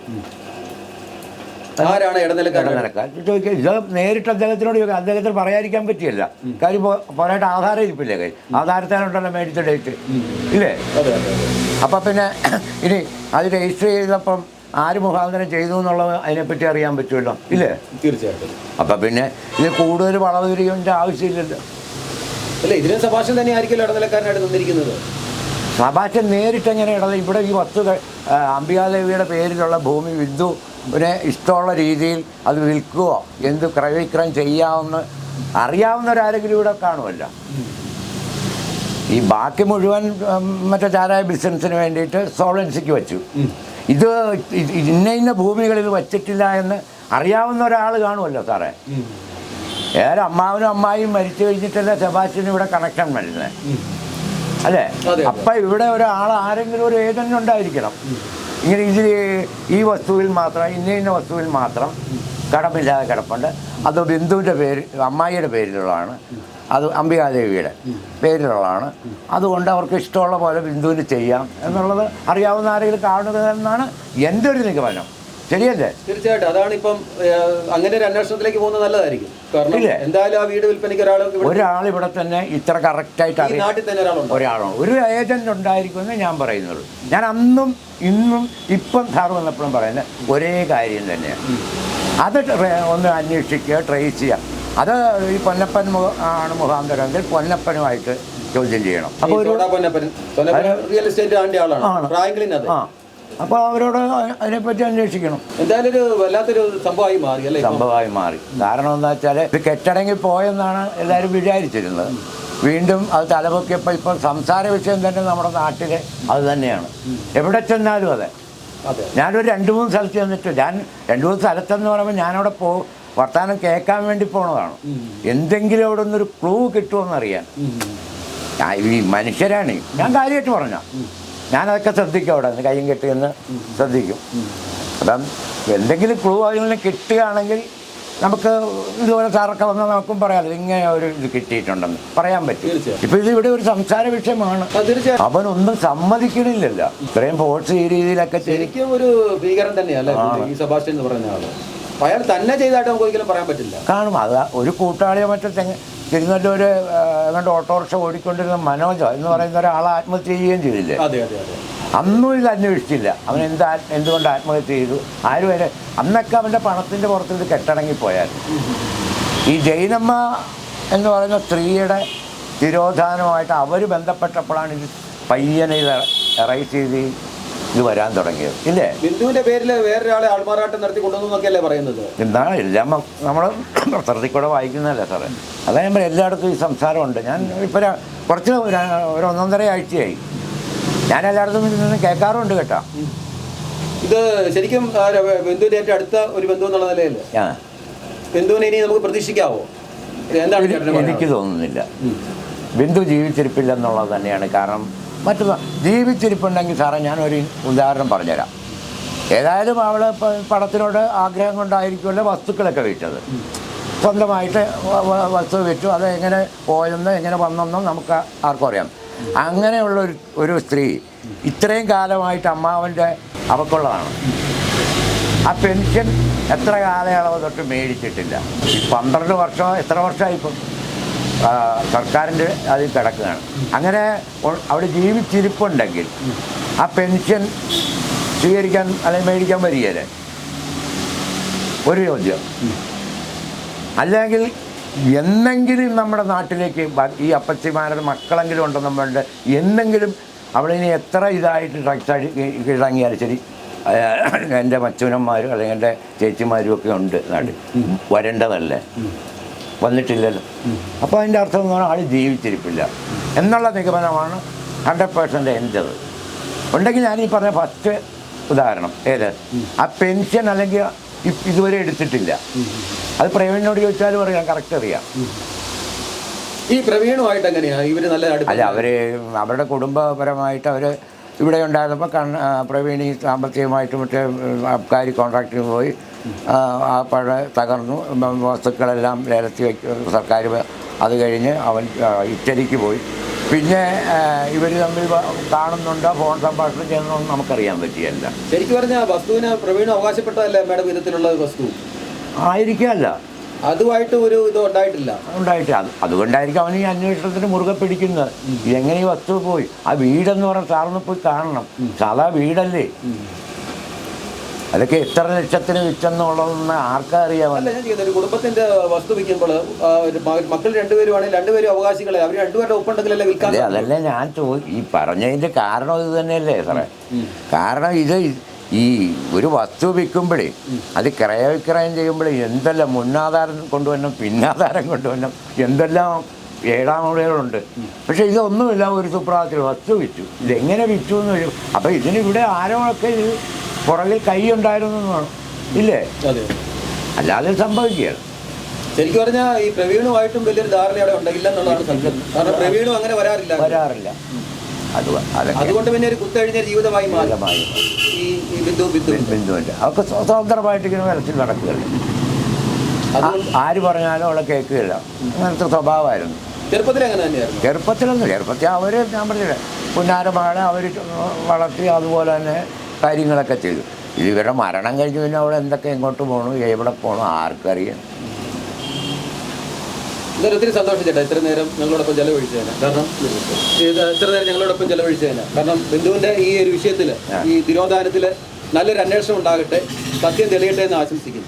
ആരാണ് ഇടനിലക്കാരൻ ചോദിക്കുക. ഇത് നേരിട്ട് അദ്ദേഹത്തിനോട് ചോദിക്കുക. അദ്ദേഹത്തിന് പറയാതിരിക്കാൻ പറ്റിയല്ല. കാര്യം പോരായിട്ട് ആധാരം ഇരിപ്പില്ലേ, കൈ ആധാരത്തിനുണ്ടല്ലോ മേടിച്ച ഡേറ്റ് ഇല്ലേ? അപ്പം പിന്നെ ഇനി അത് രജിസ്റ്റർ ചെയ്തപ്പം ആര് മുഖാന്തരം ചെയ്തു എന്നുള്ളത് അതിനെപ്പറ്റി അറിയാൻ പറ്റുമല്ലോ, ഇല്ലേ? തീർച്ചയായിട്ടും. അപ്പം പിന്നെ ഇത് കൂടുതൽ വളവ് തിരിയേണ്ട ആവശ്യമില്ലല്ലോ. അല്ല, ഇതിന് സെബാസ്റ്റ്യൻ തന്നെ ആയിരിക്കുമല്ലോ ഇടനിലക്കാരനായിട്ട് നിന്നിരിക്കുന്നത്. സെബാസ്റ്റ്യൻ നേരിട്ട് എങ്ങനെ ഇവിടെ ഈ വസ്തു അംബികാദേവിയുടെ പേരിലുള്ള ഭൂമി ബിന്ദുവിനെ ഇഷ്ടമുള്ള രീതിയിൽ അത് വിൽക്കുകയോ എന്ത് ക്രയവിക്രയം ചെയ്യാമെന്ന് അറിയാവുന്നവരാരെങ്കിലും ഇവിടെ കാണുമല്ലോ. ഈ ബാക്കി മുഴുവൻ മറ്റേ ചാരായ ബിസിനസ്സിന് വേണ്ടിയിട്ട് സോളൻസിക്ക് വെച്ചു. ഇത് ഇന്ന ഭൂമികളിൽ വച്ചിട്ടില്ല എന്ന് അറിയാവുന്ന ഒരാൾ കാണുമല്ലോ സാറേ. ഏറെ അമ്മാവനും അമ്മായിയും മരിച്ചു കഴിഞ്ഞിട്ടല്ലേ സെബാസ്റ്റ്യന് ഇവിടെ കണക്ഷൻ വരുന്നത്, അല്ലേ? അപ്പം ഇവിടെ ഒരാൾ ആരെങ്കിലും ഒരു ഏജന്റ് ഉണ്ടായിരിക്കണം. ഇങ്ങനെ ഈ വസ്തുവിൽ മാത്രം ഇന്ന വസ്തുവിൽ മാത്രം കടമില്ലാതെ കിടപ്പുണ്ട്, അത് ബിന്ദുവിൻ്റെ പേര് അമ്മായിയുടെ പേരിലുള്ളതാണ്, അത് അംബികാദേവിയുടെ പേരിലുള്ളതാണ്, അതുകൊണ്ട് അവർക്ക് ഇഷ്ടമുള്ള പോലെ ബിന്ദുവിന് ചെയ്യാം എന്നുള്ളത് അറിയാവുന്ന ആരെങ്കിലും കാണുക എന്നാണ് എൻ്റെ ഒരു നിഗമനം. ശരിയല്ലേ? തീർച്ചയായിട്ടും. അതാണ് ഇപ്പം അങ്ങനെ ഒരു അന്വേഷണത്തിലേക്ക് പോകുന്നത് നല്ലതായിരിക്കും. കാരണം എന്തായാലും ആ വീട് വിൽപ്പനയ്ക്ക് ഒരാൾ ഇവിടെ തന്നെ ഇത്ര കറക്റ്റായിട്ട് നാട്ടിൽ തന്നെ ഒരാളോ ഒരു ഏജന്റ് ഉണ്ടായിരിക്കുമെന്ന് ഞാൻ പറയുന്നുള്ളൂ. ഞാൻ അന്നും ഇന്നും ഇപ്പം സാർ വന്നപ്പോഴും പറയുന്നത് ഒരേ കാര്യം തന്നെയാണ്. അത് ഒന്ന് അന്വേഷിക്കുക, ട്രേസ് ചെയ്യുക. അത് ഈ പൊന്നപ്പൻ ആണ് മുഖാന്തരമെങ്കിൽ പൊന്നപ്പനുമായിട്ട് ചോദ്യം ചെയ്യണം. അപ്പോൾ റിയൽ എസ്റ്റേറ്റ് ആളുടെ ആളാണ്. ആ, അപ്പോൾ അവരോട് അതിനെപ്പറ്റി അന്വേഷിക്കണം. എന്തായാലും ഒരു വല്ലാത്തൊരു സംഭവമായി മാറി അല്ലേ? സംഭവമായി മാറി. കാരണം എന്താ വെച്ചാൽ ഇത് കെട്ടടങ്ങി പോയെന്നാണ് എല്ലാവരും വിചാരിച്ചിരുന്നത്. വീണ്ടും അത് തലപൊക്കിയപ്പോൾ ഇപ്പോൾ സംസാര വിഷയം തന്നെ നമ്മുടെ നാട്ടിൽ അത് തന്നെയാണ്. എവിടെ ചെന്നാലും അതെ. ഞാനൊരു 2-3 സ്ഥലത്ത് ചെന്നിട്ട്, ഞാൻ 2-3 സ്ഥലത്തെന്ന് പറയുമ്പോൾ ഞാനവിടെ വർത്തമാനം കേൾക്കാൻ വേണ്ടി പോണതാണ്. എന്തെങ്കിലും അവിടെ നിന്നൊരു ക്ലൂ കിട്ടുമെന്നറിയാൻ. ഈ മനുഷ്യരാണ്, ഞാൻ കാര്യമായിട്ട് പറഞ്ഞ ഞാനതൊക്കെ ശ്രദ്ധിക്കും. അവിടെ നിന്ന് കയ്യും കെട്ടിയെന്ന് ശ്രദ്ധിക്കും. അപ്പം എന്തെങ്കിലും ക്ലൂ അതിൽ നിന്ന് കിട്ടുകയാണെങ്കിൽ നമുക്ക് ഇതുപോലെ സാറൊക്കെ വന്നാൽ നമുക്കും പറയാമല്ലോ ഇങ്ങനെ ഒരു ഇത് കിട്ടിയിട്ടുണ്ടെന്ന് പറയാൻ പറ്റും. ഇപ്പം ഇത് ഇവിടെ ഒരു സംസാര വിഷയമാണ്. അവനൊന്നും സമ്മതിക്കണില്ലല്ലോ. ഇത്രയും ഫോഴ്സ് ഈ രീതിയിലൊക്കെ ശരിക്കും ഒരു ഭീകരൻ തന്നെയല്ലേ ഈ സെബാസ്റ്റ്യൻ എന്ന് പറയുന്ന ആള്. അയാൾ തന്നെ ചെയ്തായിട്ട് നമുക്ക് ഒരിക്കലും പറയാൻ പറ്റില്ല. കാണും അത് ഒരു കൂട്ടാളിയോ മറ്റോ തിരുവനന്തപുരം ഏതാണ്ട് ഓട്ടോറിക്ഷ ഓടിക്കൊണ്ടിരുന്ന മനോജോ എന്ന് പറയുന്ന ഒരാളെ ആത്മഹത്യ ചെയ്യുകയും ചെയ്തില്ലേ? അന്നും ഇത് അന്വേഷിച്ചില്ല. അവൻ എന്തുകൊണ്ട് ആത്മഹത്യ ചെയ്തു, ആരും വരെ. അന്നൊക്കെ അവൻ്റെ പണത്തിൻ്റെ പുറത്ത് ഇത് കെട്ടടങ്ങിപ്പോയാൽ. ഈ ജൈനമ്മ എന്ന് പറയുന്ന സ്ത്രീയുടെ തിരോധാനമായിട്ട് അവർ ബന്ധപ്പെട്ടപ്പോഴാണ് ഇത് പയ്യനെ ഇത് റൈസ് ചെയ്ത് ഇത് വരാൻ തുടങ്ങിയത് ഇല്ലേ? ബിന്ദുവിന്റെ പേരിൽ വേറൊരാളെ ആൾമാറാട്ടം നടത്തി കൊണ്ടുവന്നൊക്കെയല്ലേ പറയുന്നത്? എന്താണ് എല്ലാം നമ്മൾ പത്രത്തിൽ കൂടെ വായിക്കുന്നതല്ലേ സാറേ. അതാ ഞാൻ എല്ലായിടത്തും ഈ സംസാരമുണ്ട്. ഞാൻ ഇപ്പോൾ കുറച്ച് ഒരു 1.5 ആഴ്ചയായി ഞാൻ എല്ലായിടത്തും നിന്ന് കേൾക്കാറുണ്ട് കേട്ടോ. ഇത് ശരിക്കും ബിന്ദുവിന്റെ ഏറ്റവും അടുത്ത ഒരു ബന്ധു എന്നുള്ള നിലയല്ലേ ബിന്ദുവിനെ ഇനി നമുക്ക് പ്രതീക്ഷിക്കാവോ? എനിക്ക് തോന്നുന്നില്ല ബിന്ദു ജീവിച്ചിരിപ്പില്ലെന്നുള്ളത് തന്നെയാണ്. കാരണം മറ്റൊന്ന് ജീവിച്ചിരിപ്പുണ്ടെങ്കിൽ സാറേ ഞാനൊരു ഉദാഹരണം പറഞ്ഞുതരാം. ഏതായാലും അവൾ പടത്തിനോട് ആഗ്രഹം കൊണ്ടായിരിക്കുമല്ലോ വസ്തുക്കളൊക്കെ വിറ്റത്. സ്വന്തമായിട്ട് വസ്തു വിറ്റു. അത് എങ്ങനെ പോയെന്നോ എങ്ങനെ വന്നെന്നോ നമുക്ക് ആർക്കും അറിയാം. അങ്ങനെയുള്ള ഒരു സ്ത്രീ ഇത്രയും കാലമായിട്ട് അമ്മാവൻ്റെ അവക്കുള്ളതാണ്. ആ പെൻഷൻ എത്ര കാലയളവ് തൊട്ട് മേടിച്ചിട്ടില്ല. 12 വർഷമോ എത്ര വർഷമായിപ്പം സർക്കാരിൻ്റെ അതിൽ കിടക്കുകയാണ്. അങ്ങനെ അവിടെ ജീവിച്ചിരിപ്പുണ്ടെങ്കിൽ ആ പെൻഷൻ സ്വീകരിക്കാൻ അല്ലെങ്കിൽ മേടിക്കാൻ വരികയല്ലേ? ഒരു ചോദ്യം. അല്ലെങ്കിൽ എന്നെങ്കിലും നമ്മുടെ നാട്ടിലേക്ക് ഈ അപ്പച്ചിമാരുടെ മക്കളെങ്കിലും ഉണ്ടെന്ന് പറഞ്ഞിട്ട് എന്നെങ്കിലും അവിടെ ഇനി എത്ര ഇതായിട്ട് ഡ്രഗ്സ് കിഴങ്ങിയാലും ശരി എൻ്റെ മച്ചൂനന്മാരും അല്ലെങ്കിൽ എൻ്റെ ചേച്ചിമാരും ഒക്കെ ഉണ്ട് നാട്ടിൽ. വരേണ്ടതല്ലേ? വന്നിട്ടില്ലല്ലോ. അപ്പോൾ അതിൻ്റെ അർത്ഥം എന്ന് പറഞ്ഞാൽ ആൾ ജീവിച്ചിരിപ്പില്ല എന്നുള്ള നിഗമനമാണ് 100% എൻ്റെത്. ഉണ്ടെങ്കിൽ ഞാനീ പറഞ്ഞ ഫസ്റ്റ് ഉദാഹരണം ഏത് ആ പെൻഷൻ അല്ലെങ്കിൽ ഇതുവരെ എടുത്തിട്ടില്ല. അത് പ്രവീണിനോട് ചോദിച്ചാലും അറിയാം, കറക്റ്റ് അറിയാം. ഈ പ്രവീണുമായിട്ട് എങ്ങനെയാണ് ഇവർ നല്ല അല്ല? അവരുടെ കുടുംബപരമായിട്ട് അവർ ഇവിടെ ഉണ്ടായിരുന്നപ്പോൾ പ്രവീൺ ഈ സാമ്പത്തികമായിട്ട് മറ്റേ അബ്കാരി കോൺട്രാക്റ്റിന് പോയി ആ തകർന്നു. വസ്തുക്കളെല്ലാം ലേലത്തിൽ സർക്കാർ. അത് കഴിഞ്ഞ് അവൻ ഇറ്റലിക്ക് പോയി. പിന്നെ ഇവർ തമ്മിൽ കാണുന്നുണ്ടോ, ഫോൺ സംഭാഷണം ചെയ്യുന്നതൊന്നും നമുക്കറിയാൻ പറ്റിയല്ല. ശരിക്കും പറഞ്ഞാൽ വസ്തുവിന് പ്രവീൺ അവകാശപ്പെട്ടതല്ലേ മേഡം വിധത്തിലുള്ള വസ്തു ആയിരിക്കുമല്ല? അതുമായിട്ട് ഒരു ഇത് ഉണ്ടായിട്ടില്ല. അതുകൊണ്ടായിരിക്കും അവൻ ഈ അന്വേഷണത്തിന് മുറുകെ പിടിക്കുന്നത്. എങ്ങനെ ഈ വസ്തു പോയി? ആ വീടെന്ന് പറഞ്ഞാൽ സാറിന് പോയി കാണണം. സാധാ വീടല്ലേ? അതൊക്കെ എത്ര ലക്ഷത്തിന് വിറ്റെന്നുള്ളതെന്ന് ആർക്കാ അറിയാമല്ല. ഞാൻ ചെയ്യുന്നത് കുടുംബത്തിന്റെ വസ്തു വിൽക്കുമ്പോൾ മക്കൾ രണ്ടുപേരുമാണെങ്കിൽ രണ്ടുപേരും അവകാശികളെ അവർ രണ്ടുപേരുടെ ഒപ്പുണ്ടെങ്കിലല്ലേ വിൽക്കാൻ. അതല്ലേ ഞാൻ ഈ പറഞ്ഞതിന്റെ കാരണം ഇത് തന്നെയല്ലേ സാറേ? കാരണം ഈ ഒരു വസ്തു വിൽക്കുമ്പോഴേ അത് ക്രയവിക്രയം ചെയ്യുമ്പോഴേ എന്തെല്ലാം മുന്നാധാരം കൊണ്ടുവരണം, പിന്നാധാരം കൊണ്ടുവരണം, എന്തെല്ലാം ഏഴാമുകളുണ്ട്. പക്ഷെ ഇതൊന്നുമില്ല. ഒരു സുപ്രഭാതത്തിൽ വസ്തു വിറ്റു. ഇതെങ്ങനെ വിറ്റു എന്ന് വരും. അപ്പം ഇതിനിവിടെ ആരോടൊക്കെ ഇത് പുറകിൽ കൈ ഉണ്ടായിരുന്നു ഇല്ലേ? അല്ലാതെ സംഭവിക്കുകയാണ്. ശരിക്കും പറഞ്ഞാൽ ഈ പ്രവീണുമായിട്ടും വലിയൊരു ധാരണ അവിടെ ഉണ്ടെങ്കില്ല എന്നുള്ളതാണ് സത്യം. കാരണം പ്രവീണും അങ്ങനെ വരാറില്ല. അതുകൊണ്ട് പിന്നെ ഒരു കുത്തഴിഞ്ഞ ജീവിതമായി മാറി ഈ ബിന്ദുവിൻ്റെ അവർക്ക് സ്വതന്ത്രമായിട്ട് ഇങ്ങനെ വരച്ചിൽ നടക്കുകയല്ലേ. ആര് പറഞ്ഞാലും അവളെ കേൾക്കുകയില്ല. അങ്ങനത്തെ സ്വഭാവമായിരുന്നു. ചെറുപ്പത്തിൽ അങ്ങനെ തന്നെയായിരുന്നു. ചെറുപ്പത്തിൽ അവർ ഞാൻ പറഞ്ഞില്ല പുന്നാരമാണ് അവർ വളർത്തി. അതുപോലെ തന്നെ കാര്യങ്ങളൊക്കെ ചെയ്തു. ഇവരുടെ മരണം കഴിഞ്ഞ് പിന്നെ അവിടെ എന്തൊക്കെ എങ്ങോട്ട് പോകണു, എവിടെ പോകണു ആർക്കറിയാം. ഒത്തിരി സന്തോഷം ചേട്ടാ ഇത്ര നേരം ഞങ്ങളോടൊപ്പം ചെലവഴിച്ചതിന്. കാരണം ബിന്ദുവിൻ്റെ ഈ ഒരു വിഷയത്തിൽ ഈ തിരോധാനത്തിൽ നല്ലൊരു അന്വേഷണം ഉണ്ടാകട്ടെ, സത്യം തെളിയട്ടെ എന്ന് ആശംസിക്കുന്നു.